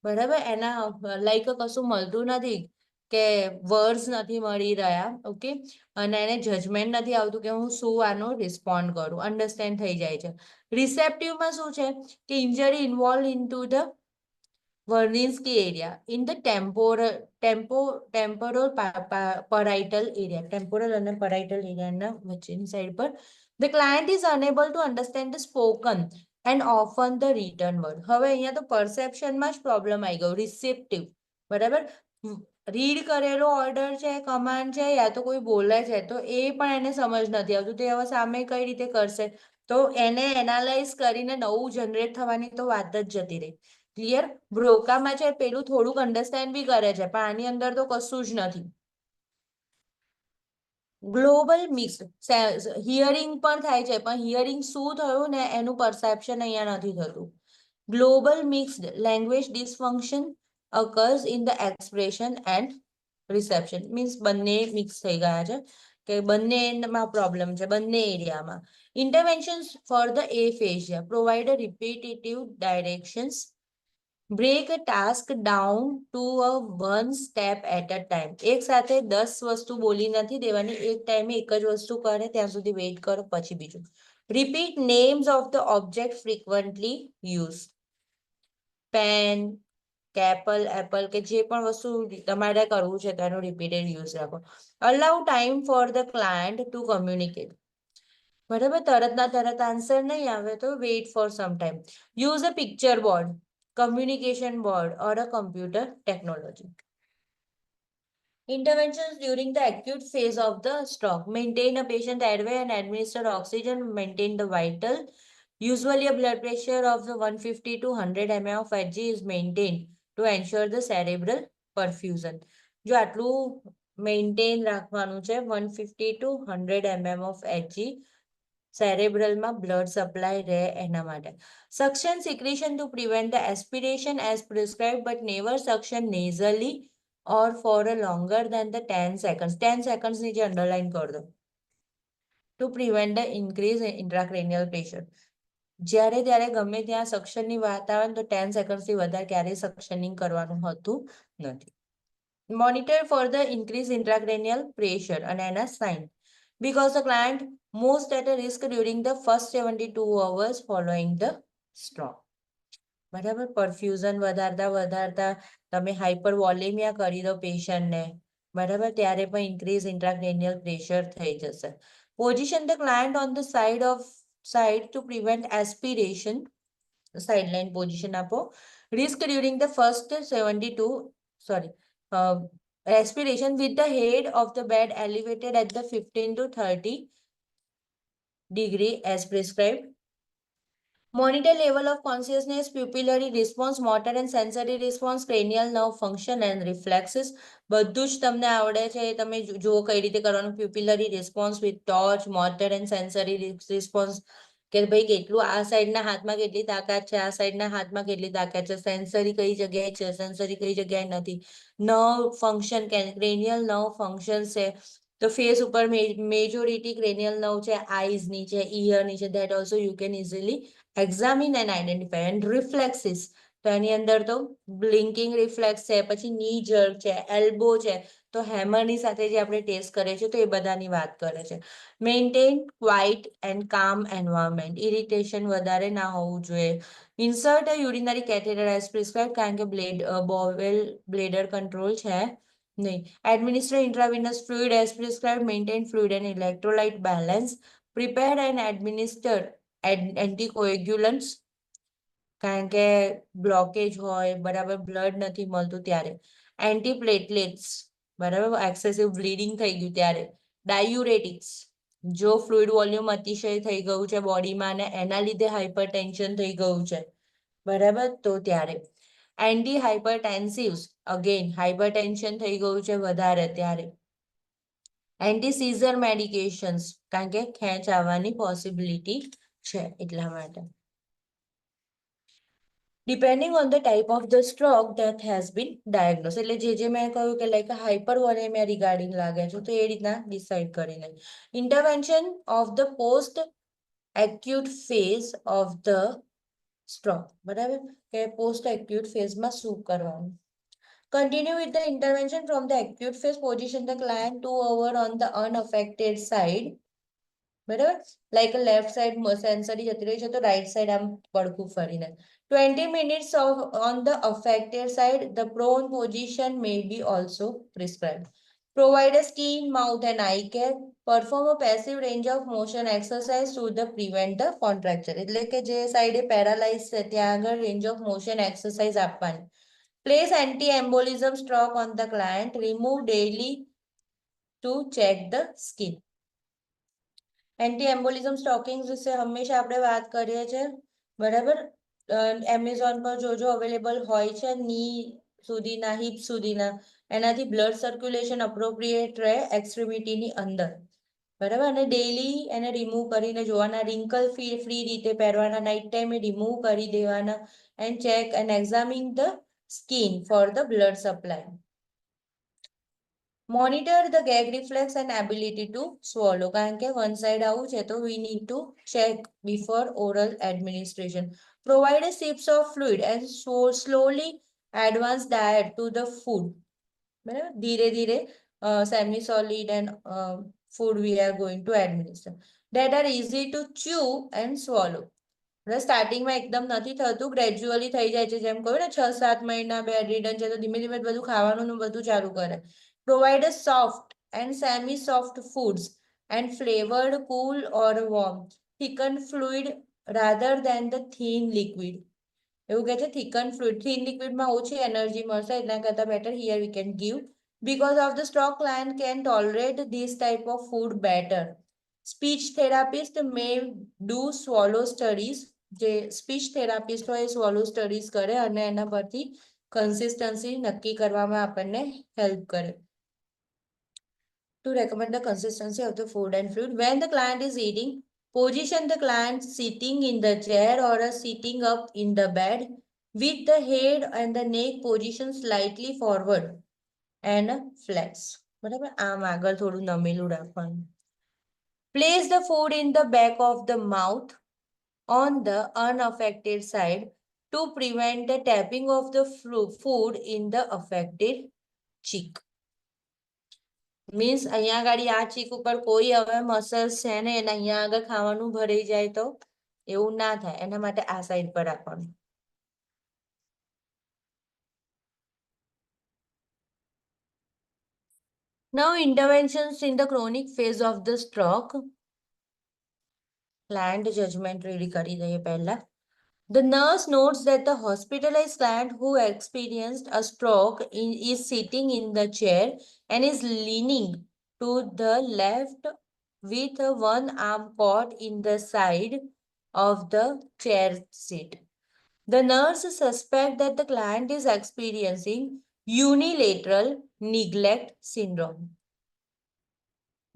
બરાબર, એના લાઈક કશું મળતું નથી કે વર્ડ્સ નથી મળી રહ્યા, ઓકે, અને એને જજમેન્ટ નથી આવતું કે હું શું આનો રિસ્પોન્ડ કરું, અન્ડરસ્ટેન્ડ થઈ જાય છે. રિસેપ્ટિવમાં શું છે કે injury involve in to the Wernicke's area in the temporal parietal area, temporal અને parietal એરિયાના વચ્ચેની સાઈડ પર. The client is unable to understand the spoken and often the written word. હવે અહીંયા તો પરસેપ્શનમાં જ પ્રોબ્લેમ આવી ગયો, રિસેપ્ટિવ. બરાબર, રીડ કરેલો ઓર્ડર છે, કમાન્ડ છે, યા તો કોઈ બોલે છે તો એ પણ એને સમજ નથી આવતું, તો હવે સામે કઈ રીતે કરશે? તો એને એનાલાઇઝ કરીને નવું જનરેટ થવાની તો વાત જ જતી રહી. ક્લિયર? બ્રોકામાં છે પેલું થોડુંક અન્ડરસ્ટેન્ડ બી કરે છે પણ આની અંદર તો કશું જ નથી. ગ્લોબલ મિક્સ્ડ, હિયરિંગ પણ થાય છે પણ હિયરિંગ શું થયું ને એનું પરસેપ્શન અહીંયા નથી થતું. Global mixed language dysfunction occurs in the expression and reception. Means બંને મિક્સ થઈ ગયા છે કે બંનેમાં પ્રોબ્લેમ છે, બંને એરિયામાં. Interventions for the aphasia provide a repetitive directions, break a task down to a one step at a time. એક સાથે 10 વસ્તુ બોલી નથી દેવાની, એક ટાઈમે એક જ વસ્તુ કરે ત્યાં સુધી વેઇટ કરો પછી બીજું. Repeat names of the object frequently used. Pen, કે એપલ કે જે પણ વસ્તુ તમારે કરવું છે તો એનો રિપીટેડ યુઝ રાખો. Allow time for the client to communicate. બરાબર, તરતના તરત આન્સર નહીં આવે તો wait for some time. Use a picture board, communication board or a computer technology. Interventions during the acute phase of the stroke. Maintain a patient airway and administer oxygen. Maintain the vital. Usually a blood pressure of the 150 to 100 mm of Hg is maintained to ensure the cerebral perfusion. જો આટલું maintain રાખવાનું છે 150 to 100 mm of Hg સેરેબ્રલમાં blood supply રહે એના માટે. Suction secretion to prevent the aspiration as prescribed but never suction nasally or for a longer than the 10 seconds. 10 seconds નીચે underline કર દો. To prevent the increase in intracranial pressure. જ્યારે ત્યારે ગમે ત્યાં સક્શનની વાત આવે ને તો 10 સેકન્ડથી વધારે ક્યારેય સક્શનિંગ કરવાનું હોતું નથી. Monitor for the increased intracranial pressure and એના sign. Because the client most at a risk during the first 72 hours following the stroke. બરાબર, પરફ્યુઝન વધારતા તમે હાઇપરવોલેમિયા કરી દો પેશન્ટને, બરાબર, ત્યારે પણ ઇન્ક્રીઝ ઇન્ટ્રાક્રેનિયલ પ્રેશર થઈ જશે. Position the client on the side to prevent aspiration. Sideline position આપો. Risk during the first 72 respiration with the head of the bed elevated at the 15 to 30 degree as prescribed. Monitor level of consciousness, pupillary response, motor and sensory response, cranial nerve function and reflexes. બધું જ તમને આવડે છે એ તમે જુઓ કઈ રીતે કરવાનું. pupillary response with torch, motor and sensory response કે ભાઈ કેટલું આ સાઈડના હાથમાં કેટલી તાકાત છે, આ સાઈડના હાથમાં કેટલી તાકાત છે, સેન્સરી કઈ જગ્યાએ છે, સેન્સરી કઈ જગ્યાએ નથી. નર્વ ફંક્શન, ક્રેનિયલ નર્વ ફંક્શન છે તો ફેસ ઉપર મેજોરિટી ક્રેનિયલ નર્વ છે, આઈઝની છે, ઇયરની છે. That also you can easily examine and identify. And reflexes તો એની અંદર તો બ્લિંકિંગ રિફ્લેક્સ છે, પછી ની જર્ક છે, એલ્બો છે, તો હેમરની સાથે જે આપણે ટેસ્ટ કરે છે તો એ બધાની વાત કરે છે. Maintain quiet and calm environment. Irritation વધારે ના હોવું જોઈએ. Insert a urinary catheter as prescribe, કારણ કે બોવેલ બ્લેડર કંટ્રોલ છે નહીં. Administer intravenous fluid as prescribe. Maintain fluid and electrolyte balance. Prepare and administer anticoagulants, કારણ કે બ્લોકેજ હોય, બરાબર, બ્લડ નથી મળતું ત્યારે. એન્ટીપ્લેટલેટ્સ, બરાબર, એક્સેસિવ બ્લીડિંગ થઈ ગયું ત્યારે. ડાયુરેટિક્સ, જો ફ્લુઇડ વોલ્યુમ અતિશય થઈ ગયું છે બોડીમાં અને એના લીધે હાઇપરટેન્શન થઈ ગયું છે, બરાબર, તો ત્યારે. એન્ટી હાઇપરટેન્સિવ્સ, અગેન હાઇપરટેન્શન થઈ ગયું છે વધારે ત્યારે. એન્ટી સીઝર મેડિકેશન્સ, કારણ કે ખેંચ આવવાની પોસિબિલિટી છે એટલા માટે. Depending on the type of the stroke that has been diagnosed. એટલે જે મેં કહ્યું કે લાઈક હાઇપરવોલેમિયા રિગાર્ડિંગ લાગે છે તો એ રીતના ડિસાઇડ કરી લે. Intervention of the post acute phase of the stroke, બરાબર, કે પોસ્ટ એક્યુટ ફેઝમાં શું કરવાનું. Continue with the intervention from the acute phase. Position the client 2 hours on the unaffected side. બરાબર, લાઈક લેફ્ટ સાઈડ સેન્સરી જતી રહી છે તો રાઈટ સાઈડ આમ પડખું ફરીને. 20 minutes on the affected side. The prone position may be also prescribed. Provide a skin, mouth and eye care. Perform a passive range of motion exercise to the prevent the contracture. એટલે કે જે સાઈડે paralyse છે ત્યાં આગળ range of motion exercise આપવાની. Place anti-embolism stroke on the client. Remove daily to check the skin. Anti embolism stockings વિશે હંમેશા આપણે વાત કરીએ છીએ, બરાબર. એમેઝોન પર જોજો અવેલેબલ હોય છે, ની સુધીના, હિપ સુધીના. એનાથી બ્લડ સર્ક્યુલેશન અપ્રોપ્રિએટ રહે એક્સ્ટ્રીમિટીની અંદર, બરાબર. અને ડેઈલી એને રિમૂવ કરીને જોવાના. રિંકલ ફ્રી રીતે પહેરવાના. નાઇટ ટાઈમે રિમૂવ કરી દેવાના. And check and examine the skin for the blood supply. Monitor the gag reflex and ability to swallow. કારણ કે one side આવું છે તો we need to check before oral administration. Provide a sips of fluid and slowly advance diet to the food. બરાબર, ધીરે ધીરે semi solid and food we are going to administer that are easy to chew and swallow. સ્ટાર્ટિંગમાં એકદમ નથી થતું, gradually થઈ જાય છે. જેમ કહ્યું ને 6-7 મહિના બેડ રિડન છે તો ધીમે ધીમે બધું ખાવાનું ને બધું ચાલુ કરે. Provide a soft and semi soft foods and flavoured cool or warm thicken fluid rather than the thin liquid. એવું કહે છે થિકન ફ્લુઇડ, થીન લિક્વિડમાં ઓછી એનર્જી મળશે, એના કરતાં better here we can give because of the stroke client can tolerate this type of food better. Speech therapist may do swallow studies. જે speech therapist હોય એ સ્વોલો studies કરે અને એના પરથી કન્સિસ્ટન્સી નક્કી કરવામાં આપણને હેલ્પ કરે. To recommend the consistency of the food and fluid. When the client is eating, position the client sitting in the chair or sitting up in the bed with the head and the neck position slightly forward and flex. બરાબર, આમ આગળ થોડું નમેલું રાખવાનું. Place the food in the back of the mouth on the unaffected side to prevent the tapping of the food in the affected cheek. Means અહીંયા આગળ આ ચીક ઉપર કોઈ હવે મસલ્સ છે ને એને અહીંયા આગળ ખાવાનું ભરાઈ જાય તો એવું ના થાય, એના માટે આ સાઈડ પર રાખવાનું. Now interventions in the chronic phase of the stroke. Client judgment ready કરી દઈએ પહેલા. The nurse notes that the hospitalized client who experienced a stroke is sitting in the chair and is leaning to the left with one arm caught in the side of the chair seat. The nurse suspects that the client is experiencing unilateral neglect syndrome.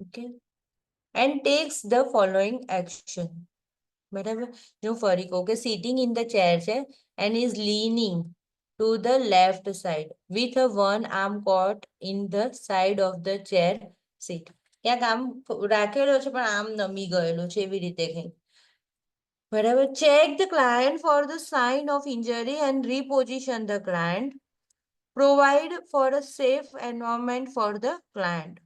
Okay. And takes the following action. બરાબર, જો ફરી કહું કે sitting in the chair છે and is leaning to the left side with a one arm caught in the side of the chair seat. ક્યાંક આમ રાખેલો છે પણ આમ નમી ગયેલો છે એવી રીતે કંઈ. બરાબર, check the client for the sign of injury and reposition the client. Provide for a safe environment for the client.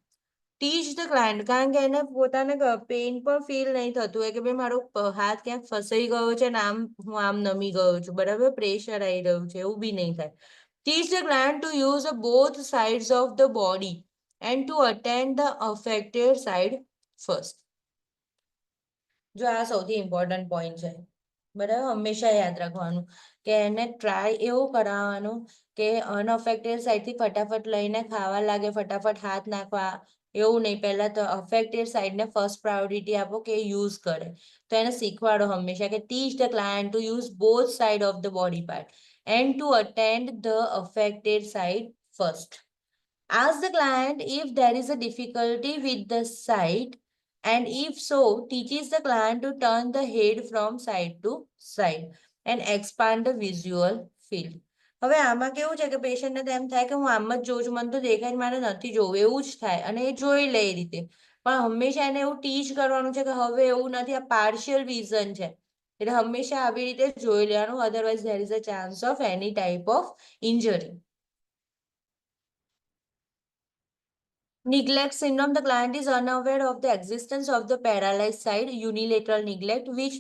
Teach the client, કારણ કે એને પોતાને પેઇન પણ ફીલ નહીં થતું હોય કે ભાઈ મારો હાથ ક્યાંક ફસાઈ ગયો છે ને આમ હું આમ નમી ગયો છું, બરાબર, પ્રેશર આવી રહ્યું છે, એવું બી નહીં થાય. Teach the client to use both sides of the body and to attend the affected side first. જો આ સૌથી ઇમ્પોર્ટન્ટ પોઈન્ટ છે, બરાબર, હંમેશા યાદ રાખવાનું કે એને ટ્રાય એવું કરાવવાનું કે અનઅફેક્ટેડ સાઈડથી ફટાફટ લઈને ખાવા લાગે, ફટાફટ હાથ નાખવા, એવું નહીં. પહેલા તો અફેક્ટેડ સાઈડને ફર્સ્ટ પ્રાયોરિટી આપો કે યુઝ કરે. તો એને શીખવાડો હંમેશા કે teach the client to use both side of the body part and to attend the affected side first. Ask the client if there is a difficulty with the side, and if so, teaches the client to turn the head from side to side and expand the visual field. હવે આમાં કેવું છે કે પેશન્ટને તો એમ થાય કે હું આમ જ જોઉં છું, મને તો દેખાય મારે નથી જોવું, એવું જ થાય અને એ જોઈ લે એ રીતે. પણ હંમેશા એને એવું ટીચ કરવાનું છે કે હવે એવું નથી, આ પાર્શિયલ વિઝન છે, એટલે હંમેશા આવી રીતે જોઈ લેવાનું, otherwise there is a chance of any type of injury. Neglect syndrome. The client is unaware of the existence of the paralyzed side unilateral neglect, which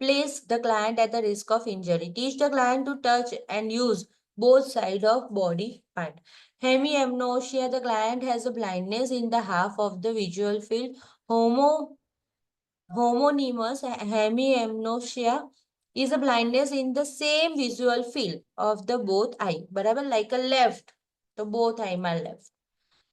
place the client at the risk of injury. Teach the client to touch and use both sides of body part. Hemiamnesia. The client has a blindness in the half of the visual field. Homonymous hemiamnesia is a blindness in the same visual field of the both eye. Barabar, like a left, so both eye my left.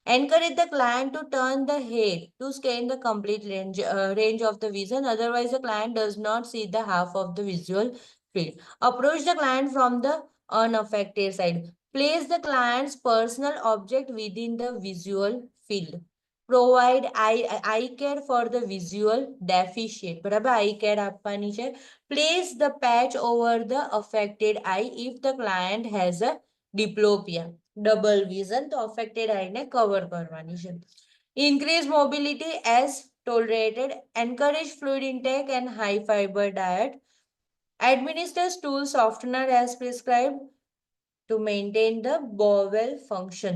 Encourage the client to turn the head to scan the complete range of the vision. Otherwise, the client does not see the half of the visual field. Approach the client from the unaffected side. Place the client's personal object within the visual field. Provide eye care for the visual deficient. બરાબર, eye care આપવાની છે. Place the patch over the affected eye if the client has a diplopia. Double vision, તો affected આઈને cover કરવાની છે. Increase mobility as tolerated. Encourage fluid intake and high fibre diet. Administer stool softener as prescribed to maintain the bowel function.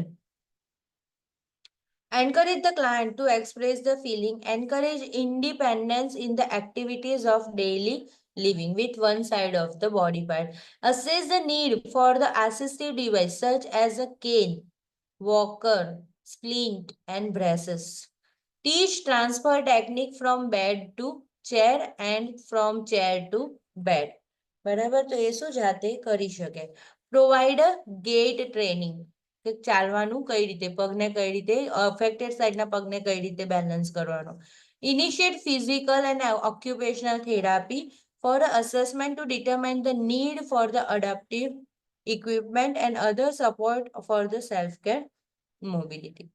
Encourage the client to express the feeling. Encourage independence in the activities of daily living with one side of the body part. Assess the need for the assistive device such as a cane, walker, splint, and braces. Teach transfer technique from bed to chair and from chair to bed. બરાબર, તો એ શું જાતે કરી શકે. Provide gate training, કે ચાલવાનું કઈ રીતે, પગને કઈ રીતે, અફેક્ટેડ સાઈડના પગને કઈ રીતે બેલેન્સ કરવાનો. Initiate physical and occupational therapy for assessment to determine the need for the adaptive equipment and other support for the self-care mobility.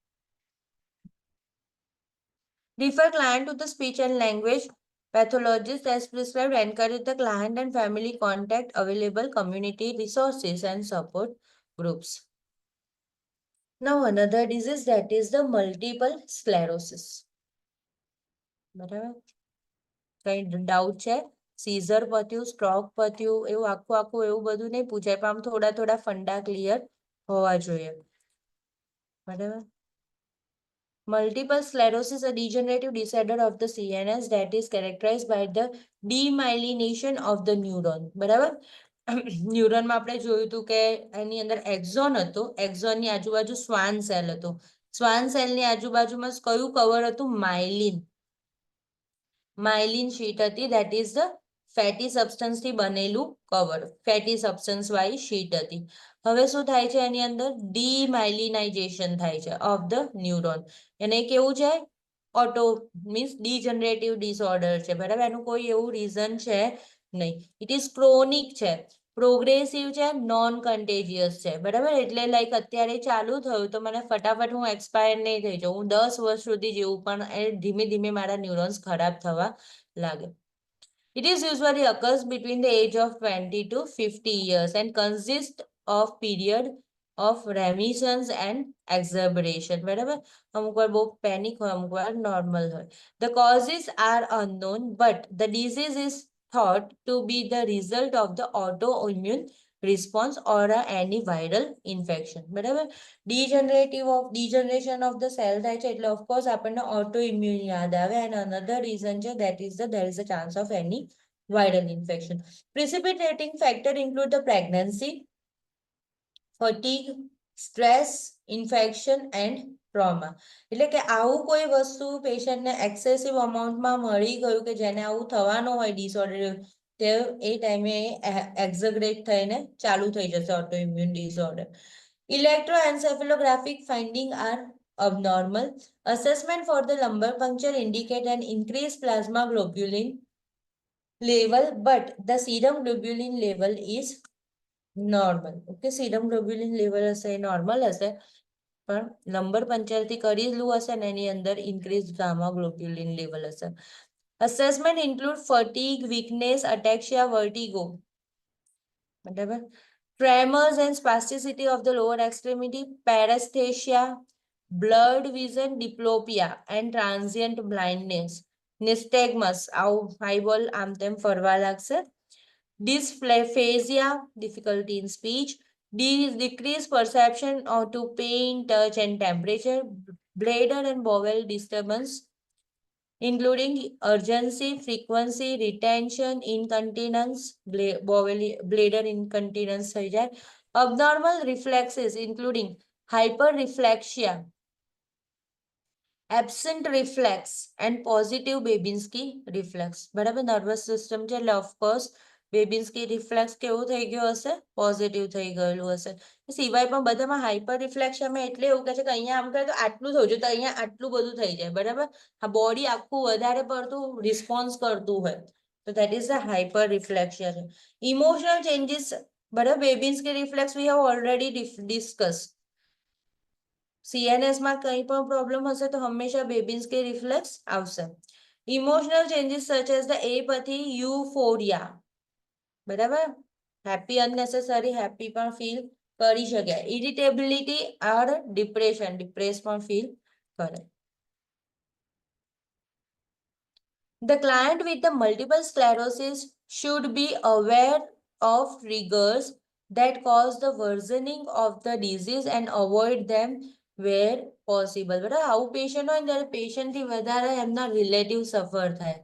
Refer client to the speech and language pathologist as prescribed. Encourage the client and family contact available community resources and support groups. Now another disease, that is the multiple sclerosis. બરાબર, કઈ doubt છે? Seizure પત્યું, stroke પત્યું, એવું આખું એવું બધું નહીં પૂછાય, પણ આમ થોડા ફંડા ક્લિયર હોવા જોઈએ. બરાબર. Multiple sclerosis, a degenerative disorder of the CNS that is characterized by the demyelination of the neuron. બરાબર. ન્યુરોનમાં આપણે જોયું હતું કે એની અંદર એક્ઝોન હતો, એક્ઝોનની આજુબાજુ સ્વાન સેલ હતો, સ્વાન સેલની આજુબાજુમાં કયું કવર હતું? માયલિન. માયલિન શીટ હતી, that is the ફેટી સબસ્ટન્સથી બનેલું કવર, ફેટી સબસ્ટન્સ વાળી શીટ હતી. હવે શું થાય છે એની અંદર? ડીમાયલિનાઇઝેશન થાય છે ઓફ ધ ન્યુરોન. એને કેવું છે? ઓટો મીન્સ ડીજનરેટિવ ડિસઓર્ડર છે. બરાબર, એનું કોઈ એવું રીઝન છે નહીં. ઇટ ઇઝ ક્રોનિક છે, પ્રોગ્રેસિવ છે, નોન કન્ટેજિયસ છે. બરાબર, એટલે લાઈક અત્યારે ચાલુ થયું તો મને ફટાફટ હું એક્સપાયર નહીં થઈ જાઉં, હું 10 વર્ષ સુધી જેવું, પણ એ ધીમે ધીમે મારા ન્યુરોન્સ ખરાબ થવા લાગે. It is usually occurs between the age of 20 to 50 years and consists of period of remissions and exacerbation. બરાબર, અમુક વાર બહુ પેનિક હોય, અમુક વાર નોર્મલ હોય. The causes are unknown, but the disease is thought to be the result of the autoimmune response or any viral infection. બરાબર, degeneration of the cell થાય છે એટલે ઓફકોર્સ આપણને autoimmune યાદ આવે. and another reason છે, that is there is a chance of any viral infection. Precipitating factor include the pregnancy, fatigue, stress, infection and trauma. એટલે કે આવું કોઈ વસ્તુ પેશન્ટને એક્સેસિવ અમાઉન્ટમાં મળી ગયું કે જેને આવું થવાનું હોય ડિસઓર્ડર, તે એ ટાઈમે એક્ઝગ્રેટ થઈને ચાલુ થઈ જશે autoimmune disorder. Electroencephalographic findings are abnormal. Assessment for the lumbar puncture indicate an increased plasma globulin level, but the serum globulin level is normal. Okay, serum globulin level હશે normal હશે, પણ lumbar puncture થી કરેલું હશે ને એની અંદર increased gamma globulin level હશે. Assessment include fatigue, weakness, ataxia, vertigo. બરાબર, tremors and spasticity of the lower extremity, paresthesia, blurred vision, diplopia and transient blindness. Nystagmus, eyeball આમ તેમ ફરવા લાગશે. Dysphagia, difficulty in speech, decreased perception to pain, touch and temperature, bladder and bowel disturbance, including urgency, frequency, retention, incontinence, bladder incontinence થઈ જાય. Abnormal reflexes including hyperreflexia, absent reflex and positive Babinski reflex. બરાબર, nervous system છે એટલે of course બેબિન્સ્કી reflex કેવું થઈ ગયું હશે? Positive થઈ ગયેલું હશે. સિવાય પણ બધામાં હાઇપર રિફ્લેક્શનમાં એટલે એવું કહે છે કે અહીંયા આમ કરે તો આટલું થયું છે, તો અહીંયા આટલું બધું થઈ જાય. બરાબર, આ બોડી આખું વધારે પડતું રિસ્પોન્સ કરતું હોય તો that is the hyper reflexia. Emotional changes, બરાબર, બેબિન્સ્કી reflex we have already discussed. CNS માં કંઈ પણ પ્રોબ્લેમ હશે તો હંમેશા બેબિન્સ્કી રિફ્લેક્સ આવશે. Emotional changes such as the apathy, euphoria. બરાબર, હેપી અનનેસેસરી હેપી પણ ફીલ કરી શકે. ઇરિટેબિલિટી ઓર ડિપ્રેશન, ડિપ્રેસ પણ ફીલ કરે. The client with the multiple sclerosis should be aware of triggers that cause the worsening of the disease and avoid them where possible. બરાબર, આવું patient હોય ત્યારે પેશન્ટથી વધારે એમના રિલેટિવ સફર થાય.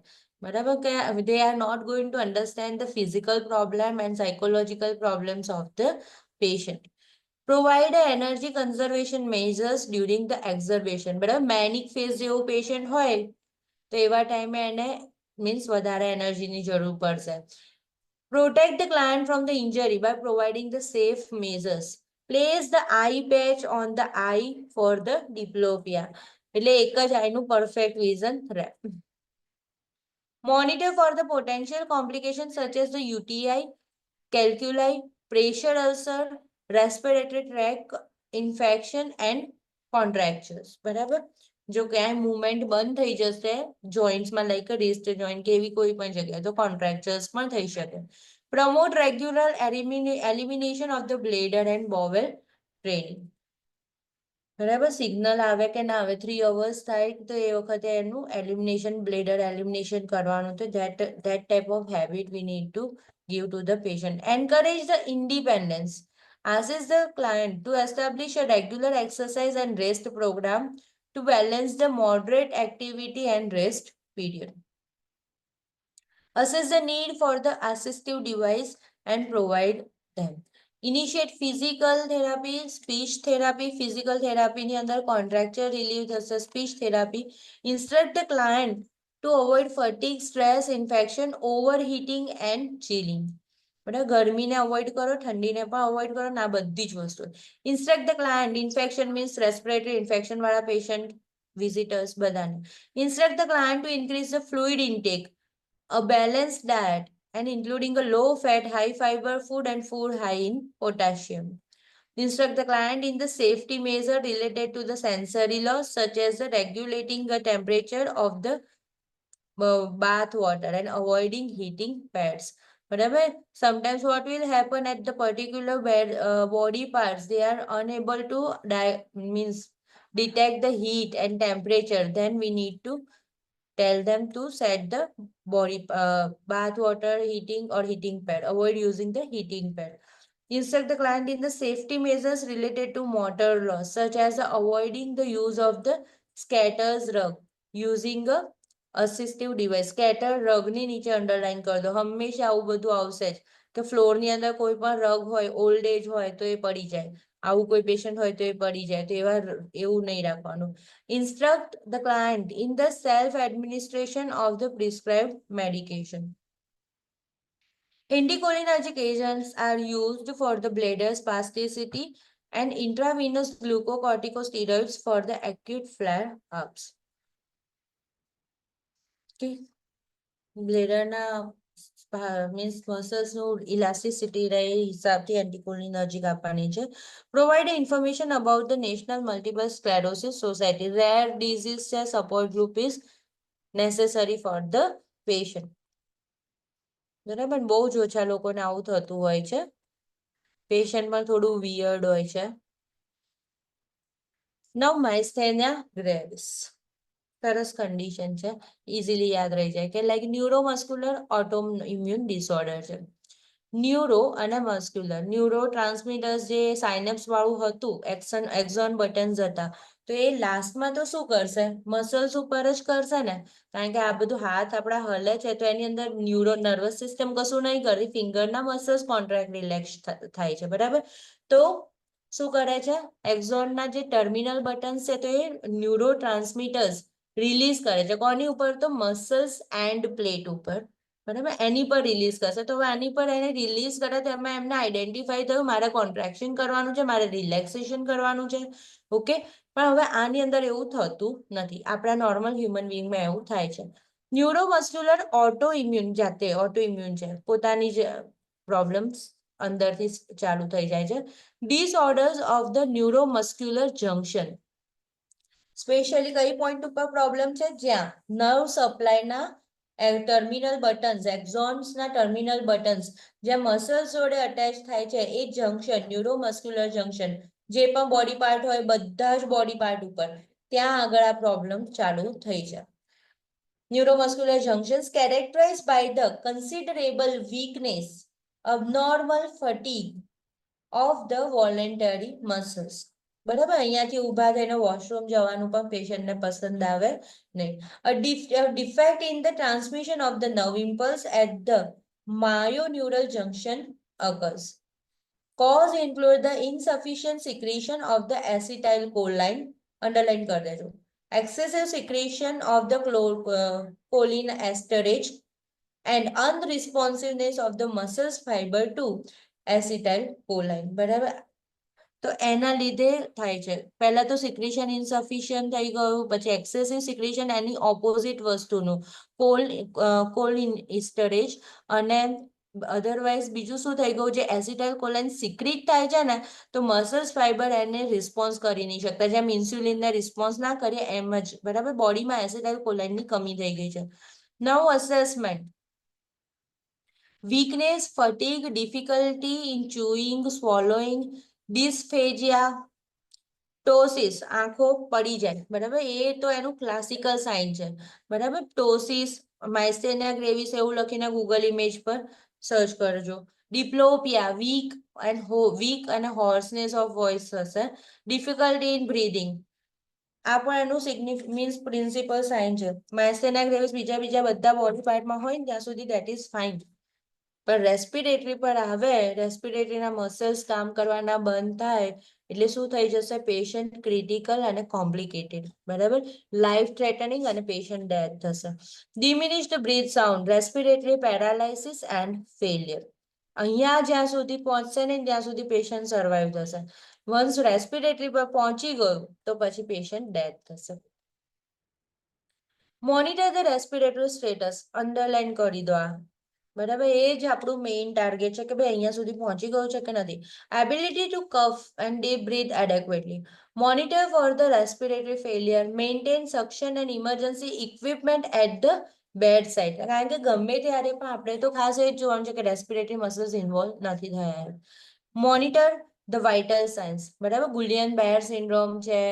બરાબર કે they are not going to understand the physical problem and psychological problems of the patient. Provide energy conservation measures during the exacerbation. બરાબર મેનિક ફેઝ જેવું પેશન્ટ હોય તો એવા ટાઈમે એને મીન્સ વધારે એનર્જીની જરૂર પડશે. Protect the client from the injury by providing the safe measures. Place the eye patch on the eye for the diplopia. એટલે એક જ આઈનું perfect vision રહે. Monitor for the potential complications such as the UTI, calculi, pressure ulcer, respiratory tract infection and contractures. બરાબર જો ક્યાંય movement બંધ થઈ જશે જોઈન્ટ્સમાં લાઈક રિસ્ટ જોઈન્ટ કે એવી કોઈ પણ જગ્યાએ તો કોન્ટ્રાક્ચર્સ પણ થઈ શકે. Promote regular elimination of the bladder and bowel training. બરાબર સિગ્નલ આવે કે ના આવે 3 hours થાય તો એ વખતે એનું એલિમિનેશન બ્લેડર એલિમિનેશન કરવાનું તો that type of habit we need to give to the patient. Encourage the independence. Assist the client to establish a regular exercise and rest program to balance the moderate activity and rest period. Assess the need for the assistive device and provide them. Initiate physical therapy, speech therapy. Physical therapy ની અંદર contracture relief થશે. Speech therapy. Instruct the client to avoid fatigue, stress, infection, overheating and chilling. બરાબર ગરમીને avoid કરો ઠંડીને પણ avoid કરો ના બધી જ વસ્તુ. Instruct the client. Infection means respiratory infection વાળા patient, visitors બધાને. Instruct the client to increase the fluid intake, a balanced diet, and including a low-fat, high-fiber food and food high in potassium. Instruct the client in the safety measure related to the sensory loss, such as the regulating the temperature of the bath water and avoiding heating pads. Whatever, sometimes what will happen at the particular body parts, they are unable to detect the heat and temperature. Then we need to tell them to set the body bath water heating or heating pad. Avoid using the heating pad. Instruct the client in the safety measures related to motor loss, such as avoiding the use of the scatters rug, using a assistive device. Scatter rug ની નીચે underline કર દો. હંમેશા આવું બધું આવશે જ કે ફ્લોર ની અંદર કોઈ પણ રગ હોય ઓલ્ડ એજ હોય તો એ પડી જાય. આવું કોઈ પેશન્ટ હોય તો એ પડી જાય તો એવું નહીં રાખવાનું. Instruct the client in the self-administration of the prescribed medication. Anticholinergic agents are used for the bladder spasticity and intravenous glucocorticosteroids for the acute flare-ups. Okay. બ્લેડરના મીન્સ મસલ્સનું ઇલાસ્ટિસિટી રહે એ હિસાબથી એન્ટીકોલિનર્જિક આપવાની છે. Provide information about the national multiple sclerosis society. Rare disease છે, support group is necessary for the patient. બરાબર બહુ જ ઓછા લોકોને આવું થતું હોય છે. પેશન્ટ પણ થોડું વિયર્ડ હોય છે. નવ માઇસ્થેનિયા ગ્રેવિસ સરસ કન્ડિશન છે, ઇઝીલી યાદ રહી જાય કે like neuromuscular auto immune disorder છે. ન્યુરો અને મસ્ક્યુલર ન્યુરો ટ્રાન્સમીટર્સ જે સાયનેપ્સ વાળું હતું એક્ઝોન બટન્સ હતા તો એ લાસ્ટમાં તો શું કરશે મસલ્સ ઉપર જ કરશે ને, કારણ કે આ બધું હાથ આપણા હલે છે તો એની અંદર ન્યુરો નર્વસ સિસ્ટમ કશું નહીં કરતી, ફિંગરના મસલ્સ કોન્ટ્રાક્ટ રિલેક્સ થાય છે. બરાબર તો શું કરે છે એક્ઝોનના જે ટર્મિનલ બટન્સ છે તો એ ન્યુરો ટ્રાન્સમીટર્સ રિલીઝ કરે છે. કોની ઉપર તો મસલ્સ એન્ડ પ્લેટ ઉપર. બરાબર એની પર રિલીઝ કરશે તો હવે આની પર એને રિલીઝ કરે તો એમાં એમને આઈડેન્ટિફાઈ થયું મારે કોન્ટ્રાક્શન કરવાનું છે, મારે રિલેક્સેશન કરવાનું છે. ઓકે પણ હવે આની અંદર એવું થતું નથી, આપણા નોર્મલ હ્યુમન બીંગમાં એવું થાય છે. ન્યુરોમસ્ક્યુલર ઓટો ઇમ્યુન જાતે ઓટો ઇમ્યુન છે, પોતાની જ પ્રોબ્લેમ્સ અંદરથી ચાલુ થઈ જાય છે. Disorders of the neuromuscular junction specially કઈ પોઈન્ટ ઉપર પ્રોબ્લેમ છે જ્યાં નર્વ સપ્લાયના ટર્મિનલ બટન્સ એક્ઝોન્સના ટર્મિનલ બટન્સ જ્યાં મસલ્સ જોડે અટેચ થાય છે એ જંક્શન ન્યુરોમસ્ક્યુલર જંક્શન જે પણ બોડી પાર્ટ હોય બધા જ બોડી પાર્ટ ઉપર ત્યાં આગળ આ પ્રોબ્લેમ ચાલુ થઈ છે. Neuromuscular junctions characterize by the considerable weakness, abnormal fatigue of the voluntary muscles. બરાબર, અહીંયાથી ઊભા થઈને વોશરૂમ જવાનું પણ પેશન્ટને પસંદ આવે નહીં. A defect in the transmission of the nerve impulse at the myoneural junction occurs. Cause include the insufficient secretion of the acetylcholine, underline कर देજો, excessive secretion of the cholinesterase and unresponsiveness of the muscles fiber to acetylcholine. બરાબર, તો એના લીધે થાય છે. પહેલા તો secretion ઇનસફિશિયન્ટ થઈ ગયું, પછી એક્સેસિવ સિક્રેશન એની ઓપોઝિટ વસ્તુનું કોલિનેસ્ટરેજ, અને અધરવાઇઝ બીજું શું થઈ ગયું, જે એસિટાઇલકોલાઇન સિક્રિટ થાય છે ને, તો મસલ્સ ફાઈબર એને રિસ્પોન્સ કરી નહીં શકતા, જેમ ઇન્સ્યુલિનને રિસ્પોન્સ ના કરીએ એમ જ. બરાબર, બોડીમાં એસિટાઇલકોલાઇનની કમી થઈ ગઈ છે. નવ assessment: weakness, fatigue, difficulty in chewing, swallowing, dysphagia, tosses, આંખો પડી જાય. બરાબર, એ તો એનું ક્લાસિકલ સાઇન છે. બરાબર, ટોસિસ, માઇસ્થેનિયા ગ્રેવિસ એવું લખીને ગૂગલ ઇમેજ પર સર્ચ કરજો. ડિપ્લોપિયા, વીક અને હોર્સનેસ ઓફ વોઇસ હશે. ડિફિકલ્ટી ઇન બ્રીધિંગ, આ પણ એનું મીન્સ પ્રિન્સિપલ સાઇન છે. માઇસ્થેનિયા ગ્રેવિસ બીજા બધા બોડી પાર્ટમાં હોય ને ત્યાં સુધી દેટ ઇઝ ફાઇન, પણ રેસ્પિરેટરી પર આવે, રેસ્પિરેટરીના મસલ્સ કામ કરવાના બંધ થાય એટલે શું થઈ જશે, પેશન્ટ ક્રિટિકલ અને કોમ્પ્લિકેટેડ. બરાબર, લાઈફ થ્રેટનિંગ અને પેશન્ટ ડેથ થશે. Diminished breath sound, respiratory paralysis and failure. અહીંયા જ્યાં સુધી પહોંચશે ને ત્યાં સુધી પેશન્ટ સર્વાઈવ થશે. વન્સ રેસ્પિરેટરી પર પહોંચી ગયું તો પછી પેશન્ટ ડેથ થશે. Monitor the respiratory status, underline કરી દો આ. બરાબર, એ જ આપણું મેઇન ટાર્ગેટ છે કે ભાઈ અહીંયા સુધી પહોંચી ગયું છે કે નથી. Ability to cough and deep breath adequately, monitor for the respiratory failure, maintain suction and emergency equipment at the bed side. કારણ કે ગમે ત્યારે પણ આપણે તો ખાસ એ જ જોવાનું છે કે રેસ્પિરેટરી મસલ્સ ઇન્વોલ્વ નથી થયા. Monitor the vital science. બરાબર, ગુલિયન બેર સિન્ડ્રોમ છે,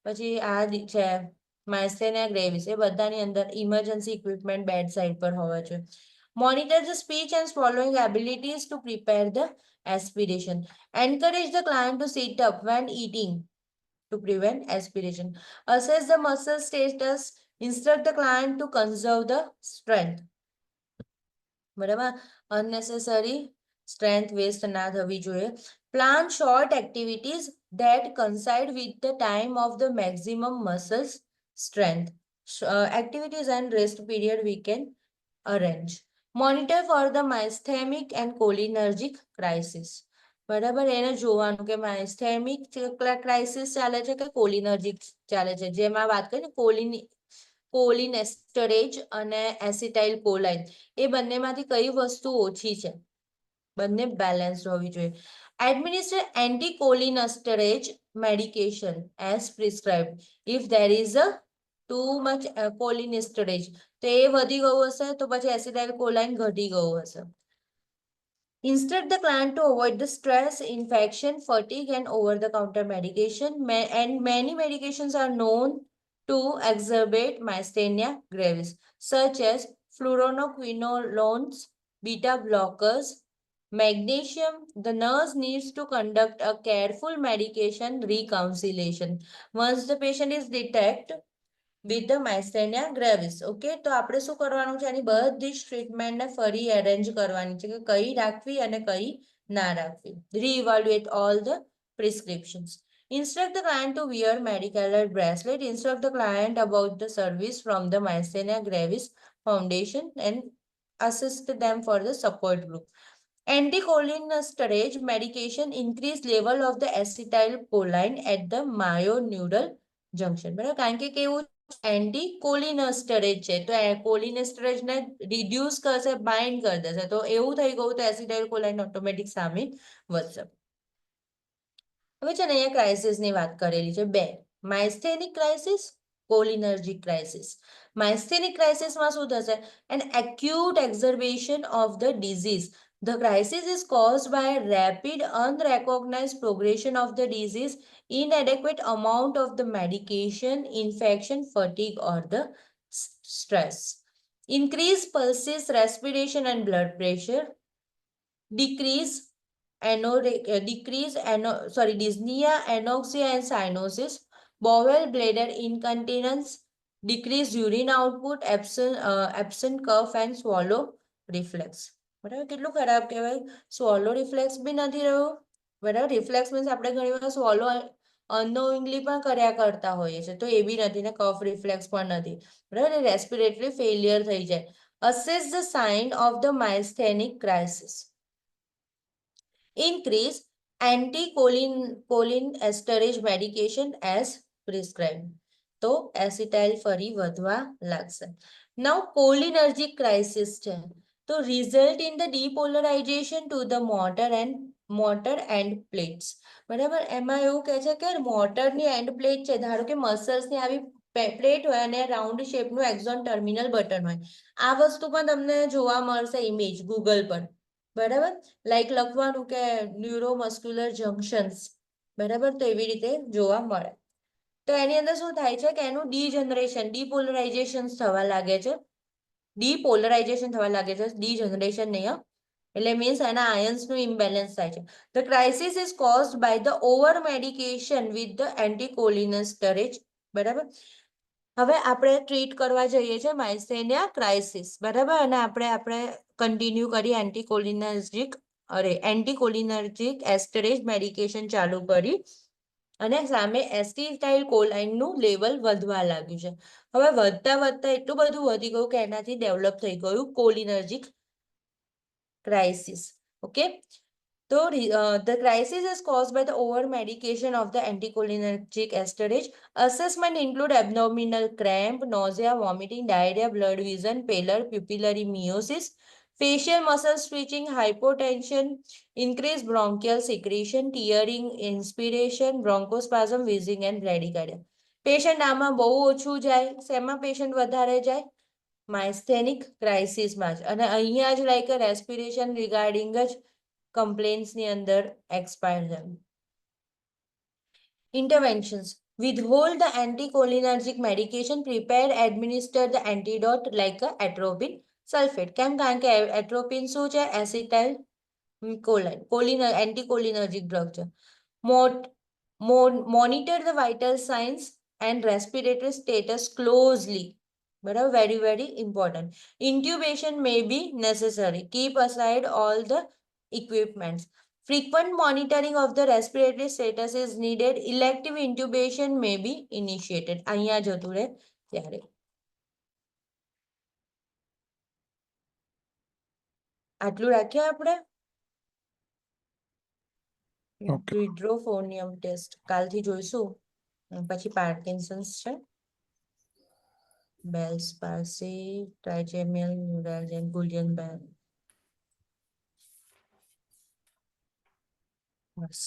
પછી આ છે માઇસ્થેનિયા ગ્રેવિસ, એ બધાની અંદર ઇમરજન્સી ઇક્વિપમેન્ટ બેડ સાઇડ પર હોવા જોઈએ. Monitor the speech and swallowing abilities to prepare the aspiration. Encourage the client to sit up when eating to prevent aspiration. Assess the muscle status. Instruct the client to conserve the strength. બરાબર, unnecessary strength waste ના થવી જોઈએ. Plan short activities that coincide with the time of the maximum muscle strength. Activities and rest period we can arrange. Monitor for the myasthenic and cholinergic crisis. બરાબર, એને જોવાનું કે માઇસ્થેમિક crisis ચાલે છે કે કોલિનર્જિક ચાલે છે. જેમાં વાત કરીએ કોલિનેસ્ટરેજ અને એસિટાઇલકોલાઇન, એ બંનેમાંથી કઈ વસ્તુ ઓછી છે, બંને બેલેન્સ હોવી જોઈએ. Administer anticholinesterase medication as prescribed if there is a too much cholinesterase, તો એ વધી ગયું હશે તો પછી એસિટાઇલકોલાઇન ઘટી ગયું હશે. Instruct the client to avoid the stress, infection, fatigue and over-the-counter medication. And many medications are known to exacerbate myasthenia gravis, such as fluoroquinolones, beta blockers, magnesium. The nurse needs to conduct a careful medication reconciliation once the patient is detected with the myasthenia gravis. Okay, તો આપણે શું કરવાનું છે, આની બધી જ ટ્રીટમેન્ટને ફરી arrange કરવાની છે કે કઈ રાખવી અને કઈ ના રાખવી. Re-evaluate all the prescriptions. Instruct the client to wear medical bracelet. Instruct the client about the service from the Myasthenia Gravis Foundation and assist them for the support group. Anticholinesterase medication increase level of the acetylcholine at the myoneural junction. બરાબર, કારણ કે કેવું એન્ટીકોલિનેસ્ટરેજ છે તો કોલિનેસ્ટરેજને reduce કરશે, bind કરી દેશે, તો એવું થઈ ગયું તો એસિટાઇલકોલાઇન ઓટોમેટિક સામે વધશે. હવે છે ને અહીંયા ક્રાઇસિસની વાત કરેલી છે બે, માઇસ્થેનિક ક્રાઇસિસ, કોલિનર્જિક ક્રાઇસિસ. માઇસ્થેનિક ક્રાઇસિસમાં શું થશે, an acute exacerbation of the disease. The crisis is caused by a rapid, unrecognized progression of the disease, inadequate amount of the medication, infection, fatigue, or the stress. Increase pulses, respiration, and blood pressure. Decrease dyspnea, anoxia, and cyanosis, bowel bladder incontinence, decreased urine output, absent cough and swallow reflex. બરાબર, કેટલું ખરાબ કહેવાય. સ્વોલો reflex બી નથી રહ્યું. બરાબર, reflex means આપણે ઘણી વાર સ્વોલો અનનોઇંગલી પણ કર્યા કરતા હોઈએ છીએ, તો એ બી નથી ને કફ રિફ્લેક્સ પણ નથી. બરાબર, રેસ્પિરેટરી ફેલિયર થઈ જાય. Assess the sign of the myasthenic crisis. Increase anticholinesterase medication as prescribed. તો એસિટાઇલ ફરી વધવા લાગશે. Now cholinergic crisis છે. તો result in the depolarization to the motor end plates. બરાબર, એમાં એવું કહે છે કે મોટરની એન્ડ પ્લેટ છે, ધારો કે મસલ્સની આવી પ્લેટ હોય અને રાઉન્ડ શેપનું એક્ઝોન ટર્મિનલ બટન હોય. આ વસ્તુ પણ તમને જોવા મળશે ઇમેજ ગૂગલ પર. બરાબર, લાઈક લખવાનું કે ન્યુરોમસ્ક્યુલર જંક્શન્સ. બરાબર, તો એવી રીતે જોવા મળે. તો એની અંદર શું થાય છે કે એનું ડીપોલરાઇઝેશન થવા લાગે છે. ડીજનરેશન નહીં, એટલે મીન્સ એના આયન્સનું ઇમ્બેલેન્સ થાય છે. The crisis is caused by the over medication with the anticholinesterase. બરાબર, હવે આપણે ટ્રીટ કરવા જઈએ છીએ માયસ્થેનિયા ક્રાઇસિસ. બરાબર, અને આપણે કન્ટિન્યુ કરી એન્ટીકોલિનર્જિક એસ્ટરેજ મેડિકેશન ચાલુ કરી અને સામે એસિટાઇલ કોલાઇનનું લેવલ વધવા લાગ્યું છે. હવે વધતા વધતા એટલું બધું વધી ગયું કે એનાથી ડેવલપ થઈ ગયું કોલિનર્જિક crisis. Okay, so the crisis is caused by the over medication of the anticholinergic esterase. Assessment include abdominal cramp, nausea, vomiting, diarrhea, blurred vision, pallor, pupillary meiosis, facial muscle twitching, hypotension, increased bronchial secretion, tearing, inspiration, bronchospasm, wheezing and bradycardia. Patient આમાં બહુ ઓછું જાય. શેમાં patient વધારે જાય? માયસ્થેનિક ક્રાઇસિસમાં જ. અને અહીંયા જ લાઈક રેસ્પિરેશન રિગાર્ડિંગ જ કમ્પ્લેન્ટ્સની અંદર એક્સપાયર છે. Interventions: withhold the anticholinergic medication, prepare, administer the antidote like a atropine sulfate. કેમ? કારણ કે એટ્રોપિન શું છે? એસિટાઇલ anticholinergic drug છે. Monitor the vital signs and respiratory status closely. બરાબર, very very important. Intubation may be necessary. Keep aside all the equipments. Frequent monitoring of the respiratory status is needed. Elective intubation may be initiated. અહીંયા જતું રહે ત્યારે. આટલું રાખ્યા આપણે. Okay. Hydrophonium test કાલથી જોઈશું. પછી પાર્કિન્સન્સ છે. Bell's palsy, trigeminal neuralgia, Guillain-Barré. બસ,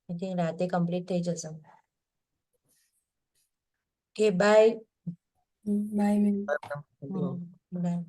I think રાતે કમ્પ્લીટ થઈ જશે. Okay, bye. Bye ma'am. By.